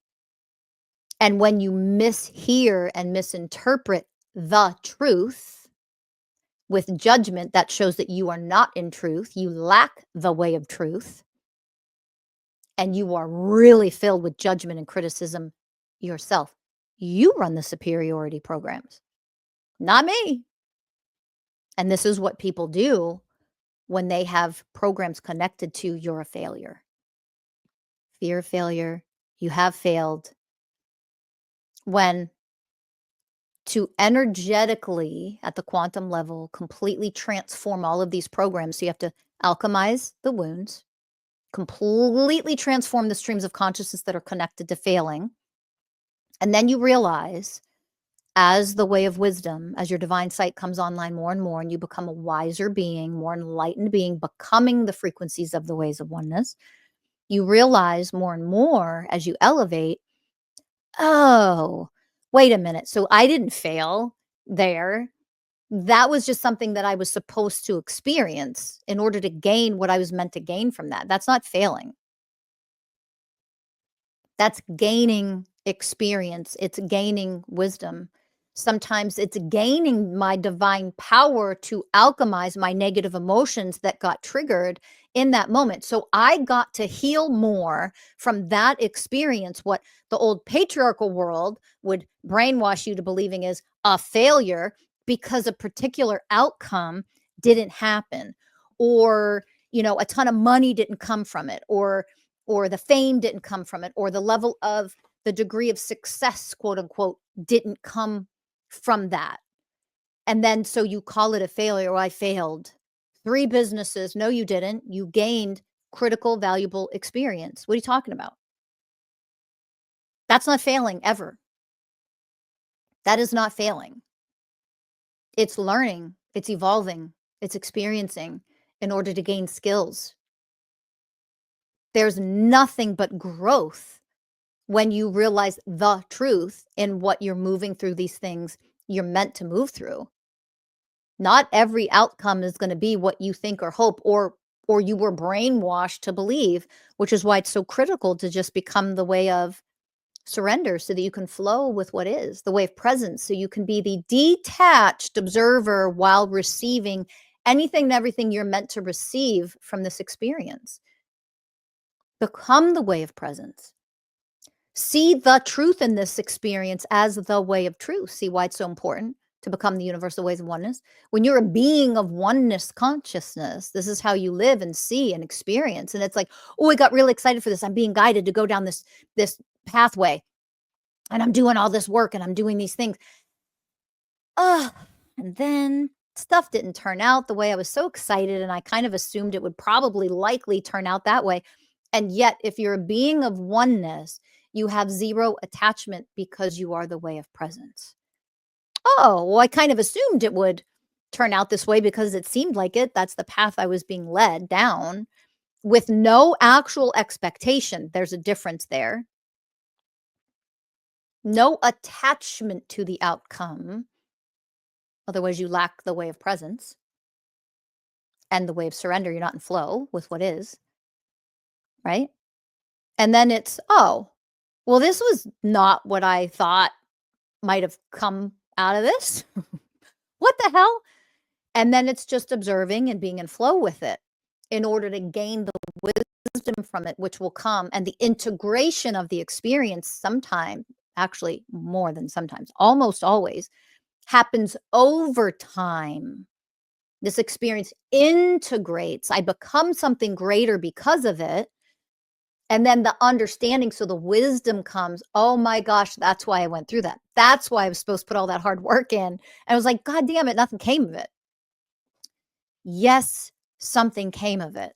And when you mishear and misinterpret the truth with judgment, that shows that you are not in truth. You lack the way of truth. And you are really filled with judgment and criticism yourself. You run the superiority programs, not me. And this is what people do when they have programs connected to you're a failure. Fear of failure, you have failed. When to energetically, at the quantum level, completely transform all of these programs, so you have to alchemize the wounds, completely transform the streams of consciousness that are connected to failing. And then you realize, as the way of wisdom, as your divine sight comes online more and more, and you become a wiser being, more enlightened being, becoming the frequencies of the ways of oneness, you realize more and more as you elevate, oh, wait a minute. So I didn't fail there. That was just something that I was supposed to experience in order to gain what I was meant to gain from that. That's not failing. That's gaining experience. It's gaining wisdom. Sometimes it's gaining my divine power to alchemize my negative emotions that got triggered in that moment. So I got to heal more from that experience, what the old patriarchal world would brainwash you to believing is a failure because a particular outcome didn't happen, or a ton of money didn't come from it, or the fame didn't come from it, or the level of the degree of success, quote unquote, didn't come from that. And then so you call it a failure. Well, I failed 3 businesses. No, you didn't. You gained critical, valuable experience. What are you talking about? That's not failing ever. That is not failing. It's learning, it's evolving, it's experiencing in order to gain skills. There's nothing but growth when you realize the truth in what you're moving through these things you're meant to move through. Not every outcome is going to be what you think or hope or you were brainwashed to believe, which is why it's so critical to just become the way of surrender so that you can flow with what is, the way of presence, so you can be the detached observer while receiving anything and everything you're meant to receive from this experience. Become the way of presence. See the truth in this experience as the way of truth. See why it's so important to become the universal ways of oneness. When you're a being of oneness consciousness, this is how you live and see and experience. And it's like, oh, I got really excited for this. I'm being guided to go down this pathway. And I'm doing all this work and I'm doing these things. And then stuff didn't turn out the way I was so excited. And I kind of assumed it would probably likely turn out that way. And yet, if you're a being of oneness, you have zero attachment because you are the way of presence. Oh, well, I kind of assumed it would turn out this way because it seemed like it. That's the path I was being led down with no actual expectation. There's a difference there. No attachment to the outcome. Otherwise, you lack the way of presence and the way of surrender. You're not in flow with what is, right? And then it's, oh, well, this was not what I thought might have come out of this. What the hell? And then it's just observing and being in flow with it in order to gain the wisdom from it, which will come, and the integration of the experience sometime, actually more than sometimes, almost always, happens over time. This experience integrates. I become something greater because of it. And then the understanding, so the wisdom comes, oh my gosh, that's why I went through that. That's why I was supposed to put all that hard work in. And I was like, God damn it, nothing came of it. Yes, something came of it.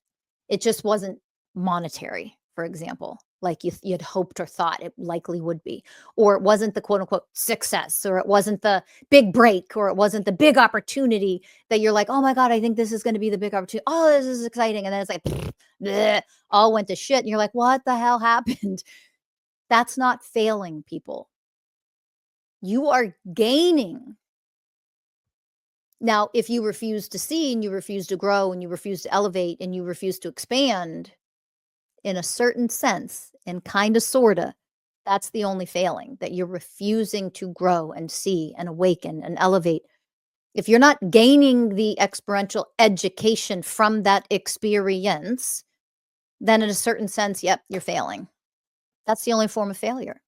It just wasn't monetary, for example, like you'd hoped or thought it likely would be. Or it wasn't the quote unquote success, or it wasn't the big break, or it wasn't the big opportunity that you're like, oh my God, I think this is going to be the big opportunity. Oh, this is exciting. And then it's like, bleh, all went to shit. And you're like, what the hell happened? That's not failing, people. You are gaining. Now, if you refuse to see and you refuse to grow and you refuse to elevate and you refuse to expand in a certain sense and kind of, sort of, that's the only failing, that you're refusing to grow and see and awaken and elevate. If you're not gaining the experiential education from that experience, then in a certain sense, yep, you're failing. That's the only form of failure,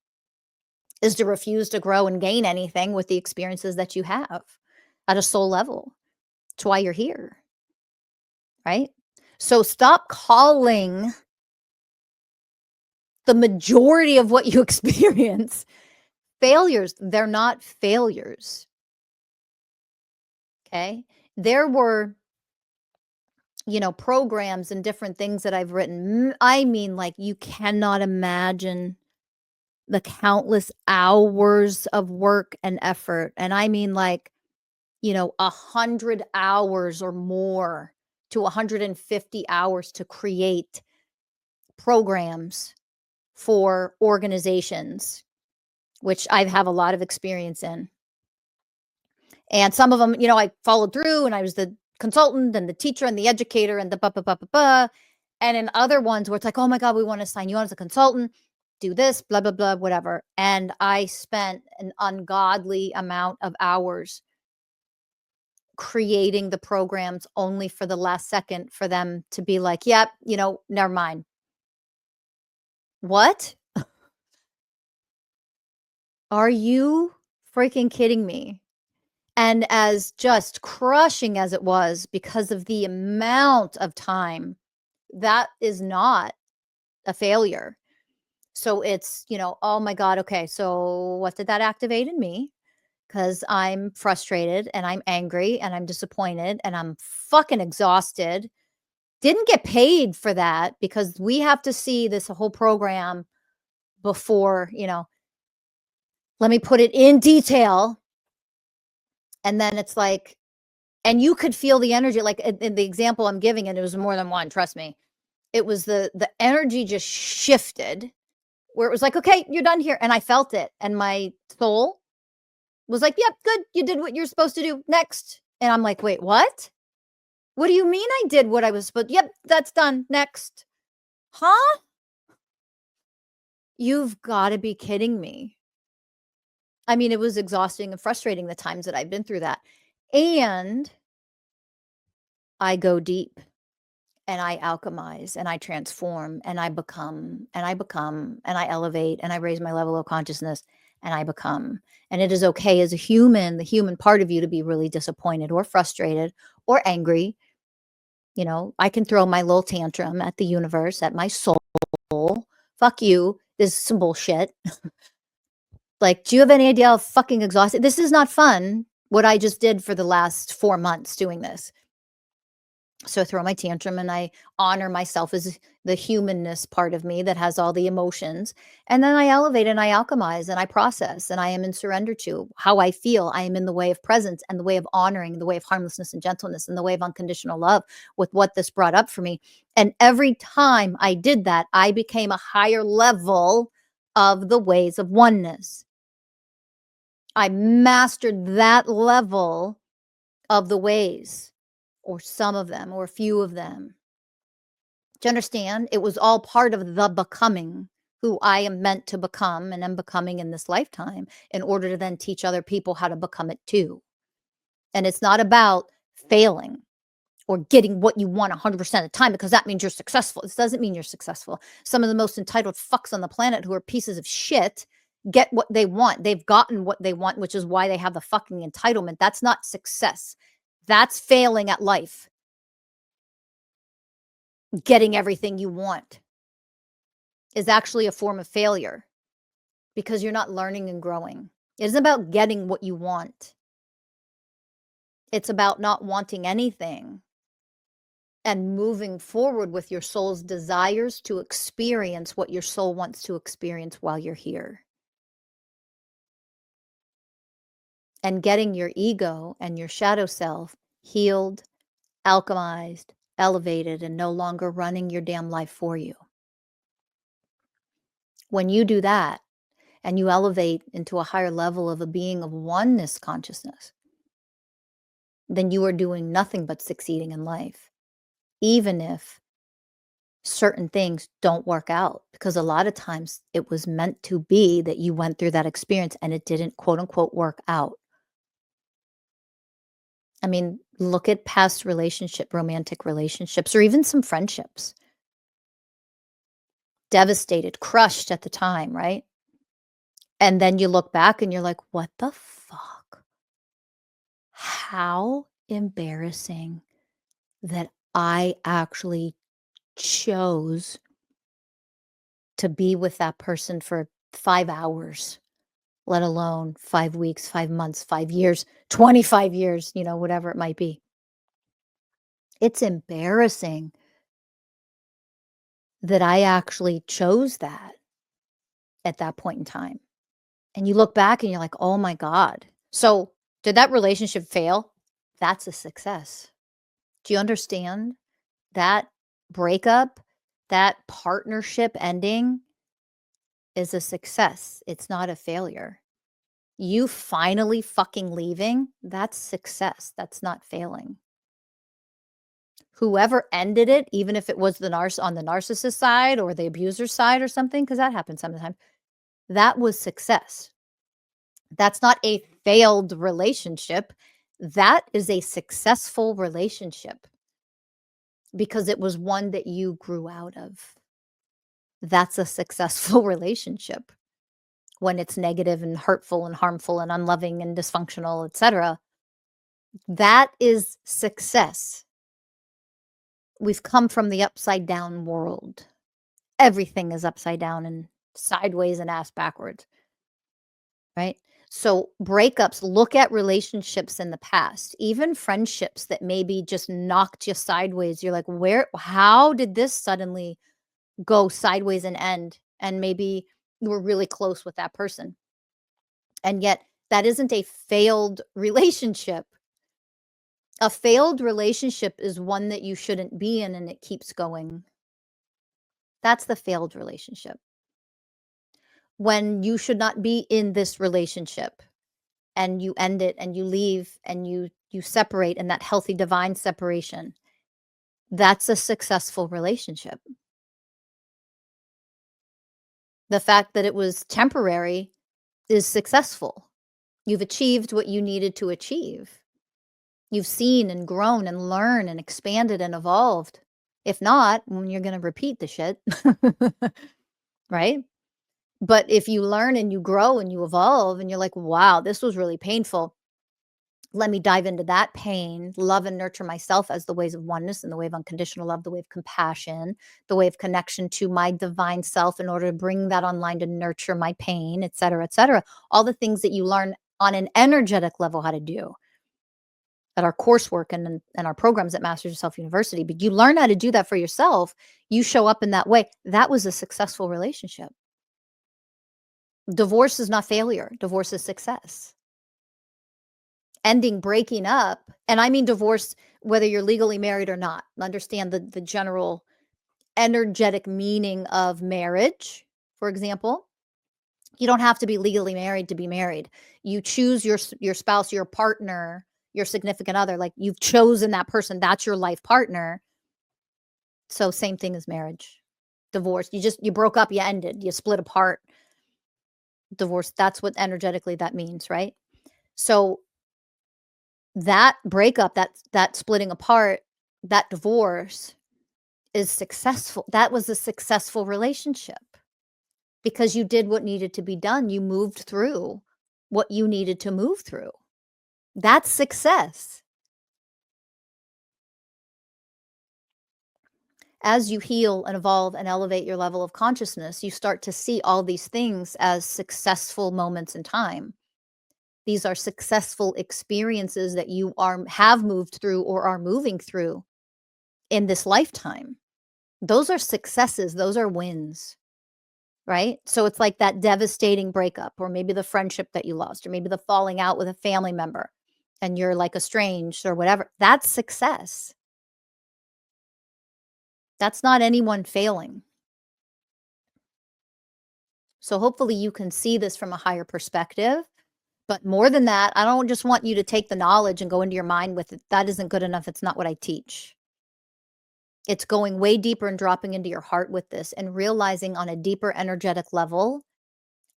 is to refuse to grow and gain anything with the experiences that you have at a soul level. That's why you're here, right? So stop calling the majority of what you experience failures. They're not failures. Okay? There were, programs and different things that I've written. I mean, like, you cannot imagine the countless hours of work and effort. And I mean, like, 100 hours or more to 150 hours to create programs for organizations, which I have a lot of experience in. And some of them, I followed through and I was the consultant and the teacher and the educator and the blah, blah, blah, blah, blah. And in other ones where it's like, oh my God, we want to sign you on as a consultant, do this, blah, blah, blah, whatever. And I spent an ungodly amount of hours creating the programs only for the last second for them to be like, yep, never mind. What? Are you freaking kidding me? And as just crushing as it was because of the amount of time, that is not a failure. So it's, oh my God, okay, so what did that activate in me? Because I'm frustrated and I'm angry and I'm disappointed and I'm fucking exhausted. Didn't get paid for that because we have to see this whole program before, let me put it in detail. And then it's like, and you could feel the energy, like in the example I'm giving, and it was more than one, trust me. It was the energy just shifted where it was like, okay, you're done here. And I felt it. And my soul was like, yep, good. You did what you're supposed to do. Next. And I'm like, wait, what? What do you mean I did what I was supposed to? Yep, that's done. Next. Huh? You've got to be kidding me. I mean, it was exhausting and frustrating the times that I've been through that. And I go deep and I alchemize and I transform and I become and I become and I elevate and I raise my level of consciousness and I become. And it is okay as a human, the human part of you, to be really disappointed or frustrated or angry. I can throw my little tantrum at the universe, at my soul. Fuck you. This is some bullshit. Like, do you have any idea how fucking exhausted? This is not fun, what I just did for the last 4 months doing this. So I throw my tantrum and I honor myself as the humanness part of me that has all the emotions. And then I elevate and I alchemize and I process and I am in surrender to how I feel. I am in the way of presence and the way of honoring, the way of harmlessness and gentleness and the way of unconditional love with what this brought up for me. And every time I did that, I became a higher level of the ways of oneness. I mastered that level of the ways, or some of them, or a few of them. Do you understand? It was all part of the becoming who I am meant to become and am becoming in this lifetime in order to then teach other people how to become it too. And it's not about failing or getting what you want 100% of the time because that means you're successful. This doesn't mean you're successful. Some of the most entitled fucks on the planet who are pieces of shit get what they want. They've gotten what they want, which is why they have the fucking entitlement. That's not success. That's failing at life. Getting everything you want is actually a form of failure because you're not learning and growing. It isn't about getting what you want. It's about not wanting anything and moving forward with your soul's desires to experience what your soul wants to experience while you're here. And getting your ego and your shadow self healed, alchemized, elevated, and no longer running your damn life for you. When you do that and you elevate into a higher level of a being of oneness consciousness, then you are doing nothing but succeeding in life, even if certain things don't work out, because a lot of times it was meant to be that you went through that experience and it didn't, quote unquote, work out. I mean, look at past romantic relationships, or even some friendships. Devastated, crushed at the time, right? And then you look back and you're like, what the fuck? How embarrassing that I actually chose to be with that person for 5 hours, let alone 5 weeks, 5 months, 5 years, 25 years, whatever it might be. It's embarrassing that I actually chose that at that point in time. And you look back and you're like, oh my God. So did that relationship fail? That's a success. Do you understand? That breakup, that partnership ending is a success. It's not a failure. You finally fucking leaving, that's success. That's not failing. Whoever ended it, even if it was on the narcissist side or the abuser side or something, because that happens sometimes, that was success. That's not a failed relationship. That is a successful relationship because it was one that you grew out of. That's a successful relationship. When it's negative and hurtful and harmful and unloving and dysfunctional, etc. That is success. We've come from the upside down world. Everything is upside down and sideways and ass backwards, right? So breakups, look at relationships in the past, even friendships that maybe just knocked you sideways. You're like, how did this suddenly go sideways and end? And maybe you were really close with that person. And yet that isn't a failed relationship. A failed relationship is one that you shouldn't be in and it keeps going. That's the failed relationship. When you should not be in this relationship and you end it and you leave and you separate in that healthy divine separation, that's a successful relationship. The fact that it was temporary is successful. You've achieved what you needed to achieve. You've seen and grown and learned and expanded and evolved. If not, you're going to repeat the shit. Right? But if you learn and you grow and you evolve and you're like, wow, this was really painful. Let me dive into that pain, love and nurture myself as the ways of oneness and the way of unconditional love, the way of compassion, the way of connection to my divine self in order to bring that online to nurture my pain, et cetera, et cetera. All the things that you learn on an energetic level how to do at our coursework and our programs at Masters of Self University. But you learn how to do that for yourself. You show up in that way. That was a successful relationship. Divorce is not failure. Divorce is success. Ending, breaking up, and I mean divorce, whether you're legally married or not. Understand the general energetic meaning of marriage, for example. You don't have to be legally married to be married. You choose your spouse, your partner, your significant other. Like you've chosen that person. That's your life partner. So same thing as marriage. Divorce. You broke up, you ended, you split apart. Divorce. That's what energetically that means, right? So that breakup, that splitting apart, that divorce is successful. That was a successful relationship because you did what needed to be done. You moved through what you needed to move through. That's success. As you heal and evolve and elevate your level of consciousness, you start to see all these things as successful moments in time. These are successful experiences that you have moved through or are moving through in this lifetime. Those are successes. Those are wins, right? So it's like that devastating breakup, or maybe the friendship that you lost, or maybe the falling out with a family member and you're like estranged or whatever. That's success. That's not anyone failing. So hopefully you can see this from a higher perspective. But more than that, I don't just want you to take the knowledge and go into your mind with it. That isn't good enough. It's not what I teach. It's going way deeper and dropping into your heart with this and realizing on a deeper energetic level,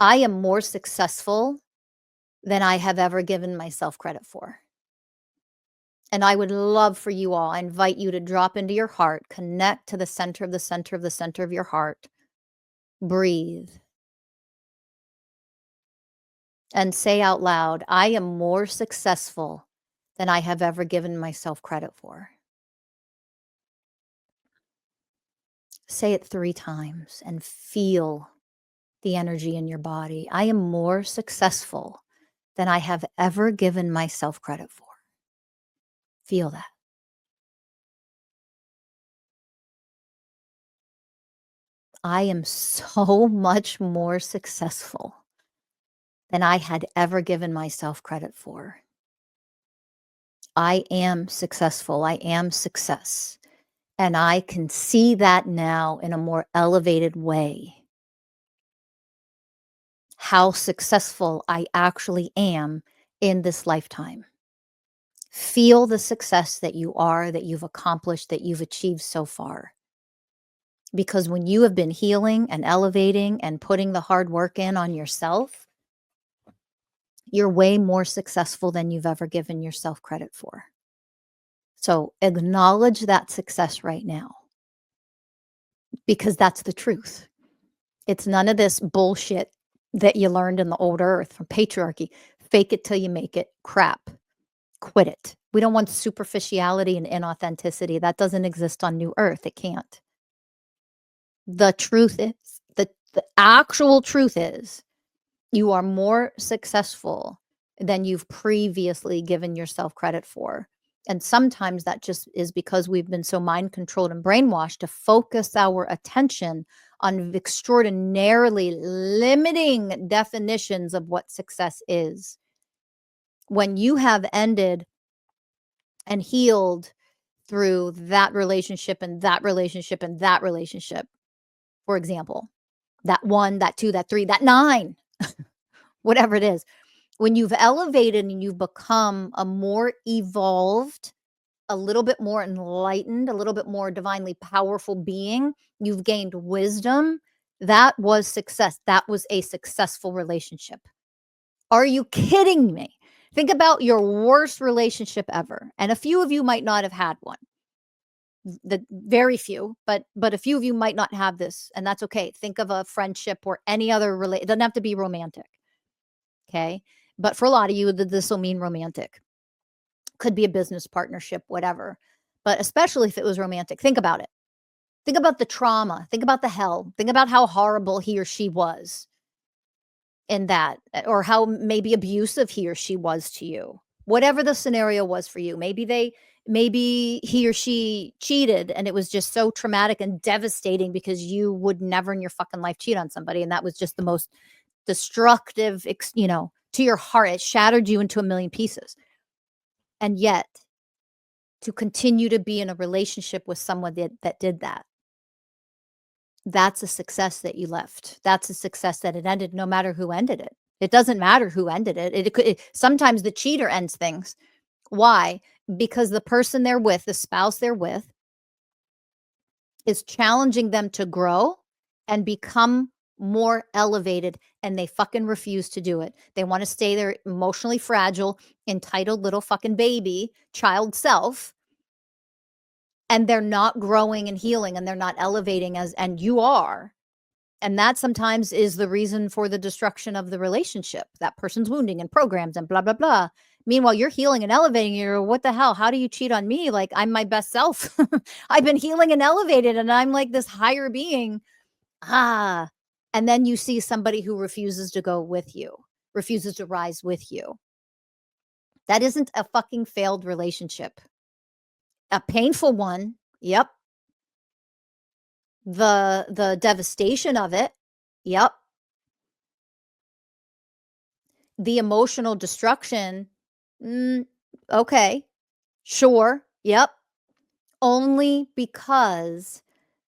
I am more successful than I have ever given myself credit for. And I would love for you all, I invite you to drop into your heart, connect to the center of the center of the center of your heart, breathe, and say out loud, I am more successful than I have ever given myself credit for. Say it 3 times and feel the energy in your body. I am more successful than I have ever given myself credit for. Feel that. I am so much more successful than I had ever given myself credit for. I am successful. I am success. And I can see that now in a more elevated way. How successful I actually am in this lifetime. Feel the success that you are, that you've accomplished, that you've achieved so far. Because when you have been healing and elevating and putting the hard work in on yourself, you're way more successful than you've ever given yourself credit for. So acknowledge that success right now, because that's the truth. It's none of this bullshit that you learned in the old earth from patriarchy. Fake it till you make it crap. Quit it. We don't want superficiality and inauthenticity. That doesn't exist on New Earth. It can't. The truth is, The actual truth is you are more successful than you've previously given yourself credit for. And sometimes that just is because we've been so mind controlled and brainwashed to focus our attention on extraordinarily limiting definitions of what success is. When you have ended and healed through that relationship and that relationship and that relationship, for example, that 1, that 2, that 3, that 9, whatever it is, when you've elevated and you've become a more evolved, a little bit more enlightened, a little bit more divinely powerful being, you've gained wisdom, that was success. That was a successful relationship. Are you kidding me? Think about your worst relationship ever. And a few of you might not have had one. The very few, but a few of you might not have this, and that's okay. Think of a friendship or any other it doesn't have to be romantic. Okay? But for a lot of you, this will mean romantic. Could be a business partnership, whatever. But especially if it was romantic, think about it. Think about the trauma. Think about the hell. Think about how horrible he or she was in that, or how maybe abusive he or she was to you. Whatever the scenario was for you. Maybe he or she cheated and it was just so traumatic and devastating because you would never in your fucking life cheat on somebody. And that was just the most destructive, to your heart. It shattered you into a million pieces. And yet, to continue to be in a relationship with someone that did that, that's a success that you left. That's a success that it ended, no matter who ended it. It doesn't matter who ended it. Sometimes the cheater ends things. Why? Because the person they're with, the spouse they're with, is challenging them to grow and become more elevated, and they fucking refuse to do it. They want to stay their emotionally fragile, entitled little fucking baby, child self, and they're not growing and healing, and they're not elevating and you are. And that sometimes is the reason for the destruction of the relationship. That person's wounding and programs and blah, blah, blah. Meanwhile, you're healing and elevating. You're, what the hell? How do you cheat on me? Like, I'm my best self. I've been healing and elevated, and I'm like this higher being. And then you see somebody who refuses to go with you, refuses to rise with you. That isn't a fucking failed relationship. A painful one. Yep. The devastation of it. Yep. The emotional destruction. Okay. Sure. Yep. Only because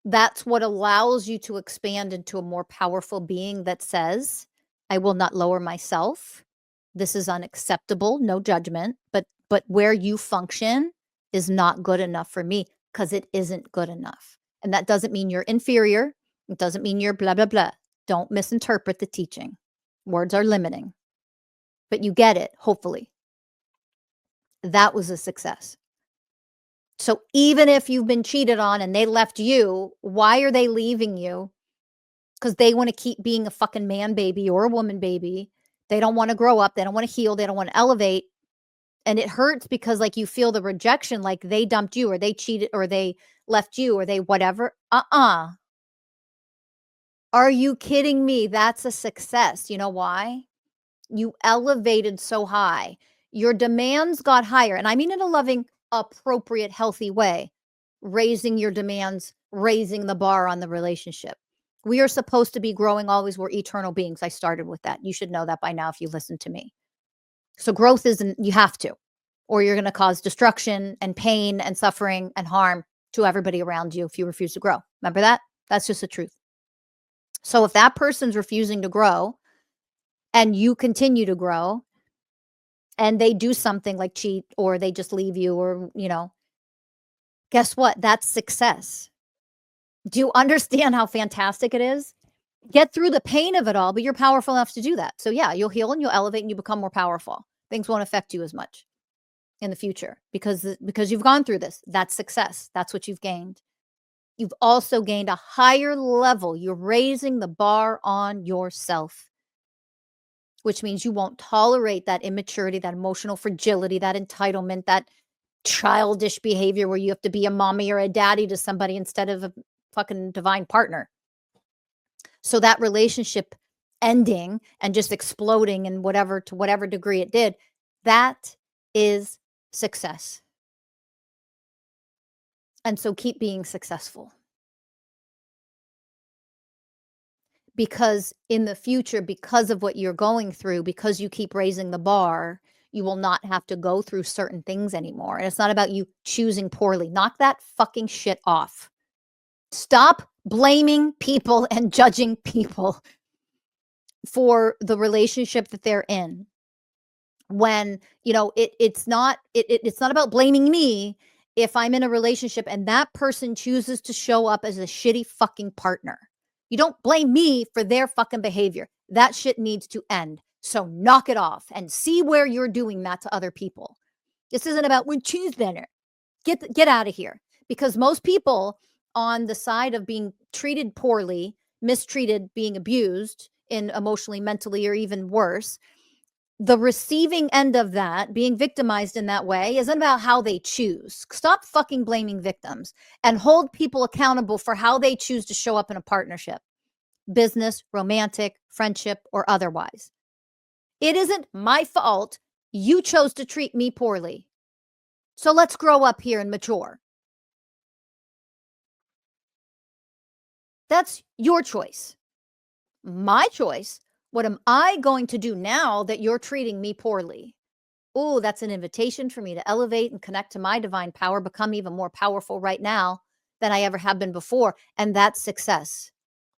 that's what allows you to expand into a more powerful being that says, I will not lower myself. This is unacceptable. No judgment. But where you function is not good enough for me, because it isn't good enough. And that doesn't mean you're inferior. It doesn't mean you're blah, blah, blah. Don't misinterpret the teaching. Words are limiting. But you get it, hopefully. That was a success. So even if you've been cheated on and they left you, why are they leaving you? Because they want to keep being a fucking man baby or a woman baby. They don't want to grow up. They don't want to heal. They don't want to elevate. And it hurts because, like, you feel the rejection, like they dumped you or they cheated or they left you or they whatever. Are you kidding me? That's a success. You know why? You elevated so high. Your demands got higher. And I mean in a loving, appropriate, healthy way. Raising your demands, raising the bar on the relationship. We are supposed to be growing always. We're eternal beings. I started with that. You should know that by now if you listen to me. So growth isn't, you have to, or you're going to cause destruction and pain and suffering and harm to everybody around you if you refuse to grow. Remember that? That's just the truth. So if that person's refusing to grow and you continue to grow and they do something like cheat or they just leave you or, guess what? That's success. Do you understand how fantastic it is? Get through the pain of it all, but you're powerful enough to do that. So yeah, you'll heal and you'll elevate and you become more powerful. Things won't affect you as much in the future because you've gone through this. That's success. That's what you've gained. You've also gained a higher level. You're raising the bar on yourself, which means you won't tolerate that immaturity, that emotional fragility, that entitlement, that childish behavior where you have to be a mommy or a daddy to somebody instead of a fucking divine partner. So that relationship ending and just exploding and whatever to whatever degree it did, that is success. And so keep being successful. Because in the future, because of what you're going through, because you keep raising the bar, you will not have to go through certain things anymore. And it's not about you choosing poorly. Knock that fucking shit off. Stop blaming people and judging people for the relationship that they're in. When, it's not about blaming me if I'm in a relationship and that person chooses to show up as a shitty fucking partner. You don't blame me for their fucking behavior. That shit needs to end. So knock it off and see where you're doing that to other people. This isn't about when choose better. Get out of here. Because most people on the side of being treated poorly, mistreated, being abused in emotionally, mentally, or even worse, the receiving end of that, being victimized in that way, isn't about how they choose. Stop fucking blaming victims and hold people accountable for how they choose to show up in a partnership, business, romantic, friendship, or otherwise. It isn't my fault you chose to treat me poorly. So let's grow up here and mature. That's your choice. My choice. What am I going to do now that you're treating me poorly? Oh, that's an invitation for me to elevate and connect to my divine power, become even more powerful right now than I ever have been before. And that's success.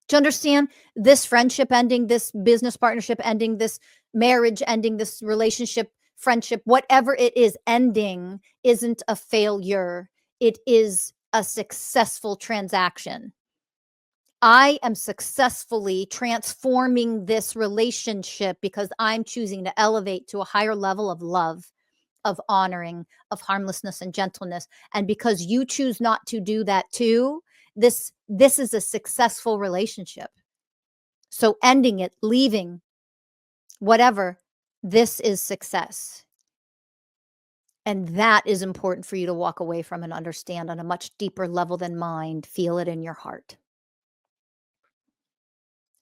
Do you understand? This friendship ending, this business partnership ending, this marriage ending, this relationship, friendship, whatever it is ending isn't a failure. It is a successful transaction. I am successfully transforming this relationship because I'm choosing to elevate to a higher level of love, of honoring, of harmlessness and gentleness. And because you choose not to do that too, this is a successful relationship. So ending it, leaving, whatever, this is success. And that is important for you to walk away from and understand on a much deeper level than mind. Feel it in your heart.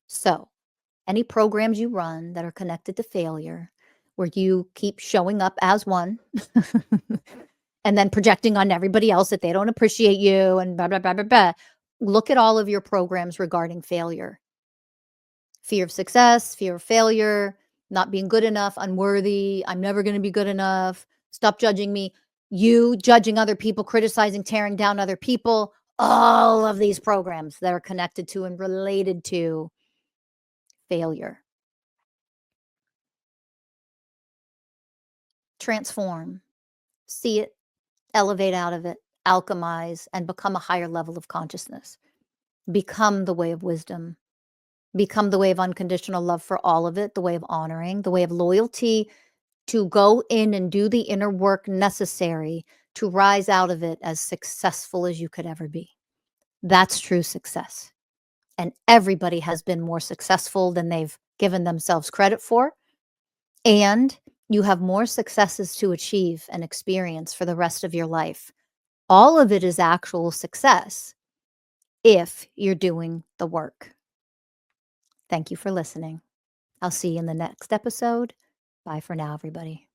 So, any programs you run that are connected to failure, where you keep showing up as one and then projecting on everybody else that they don't appreciate you and blah, blah, blah, blah, blah. Look at all of your programs regarding failure. Fear of success, fear of failure, not being good enough, unworthy, I'm never going to be good enough, stop judging me, you judging other people, criticizing, tearing down other people, all of these programs that are connected to and related to failure. Transform, see it, elevate out of it, alchemize, and become a higher level of consciousness. Become the way of wisdom. Become the way of unconditional love for all of it, the way of honoring, the way of loyalty to go in and do the inner work necessary to rise out of it as successful as you could ever be. That's true success. And everybody has been more successful than they've given themselves credit for. And you have more successes to achieve and experience for the rest of your life. All of it is actual success if you're doing the work. Thank you for listening. I'll see you in the next episode. Bye for now, everybody.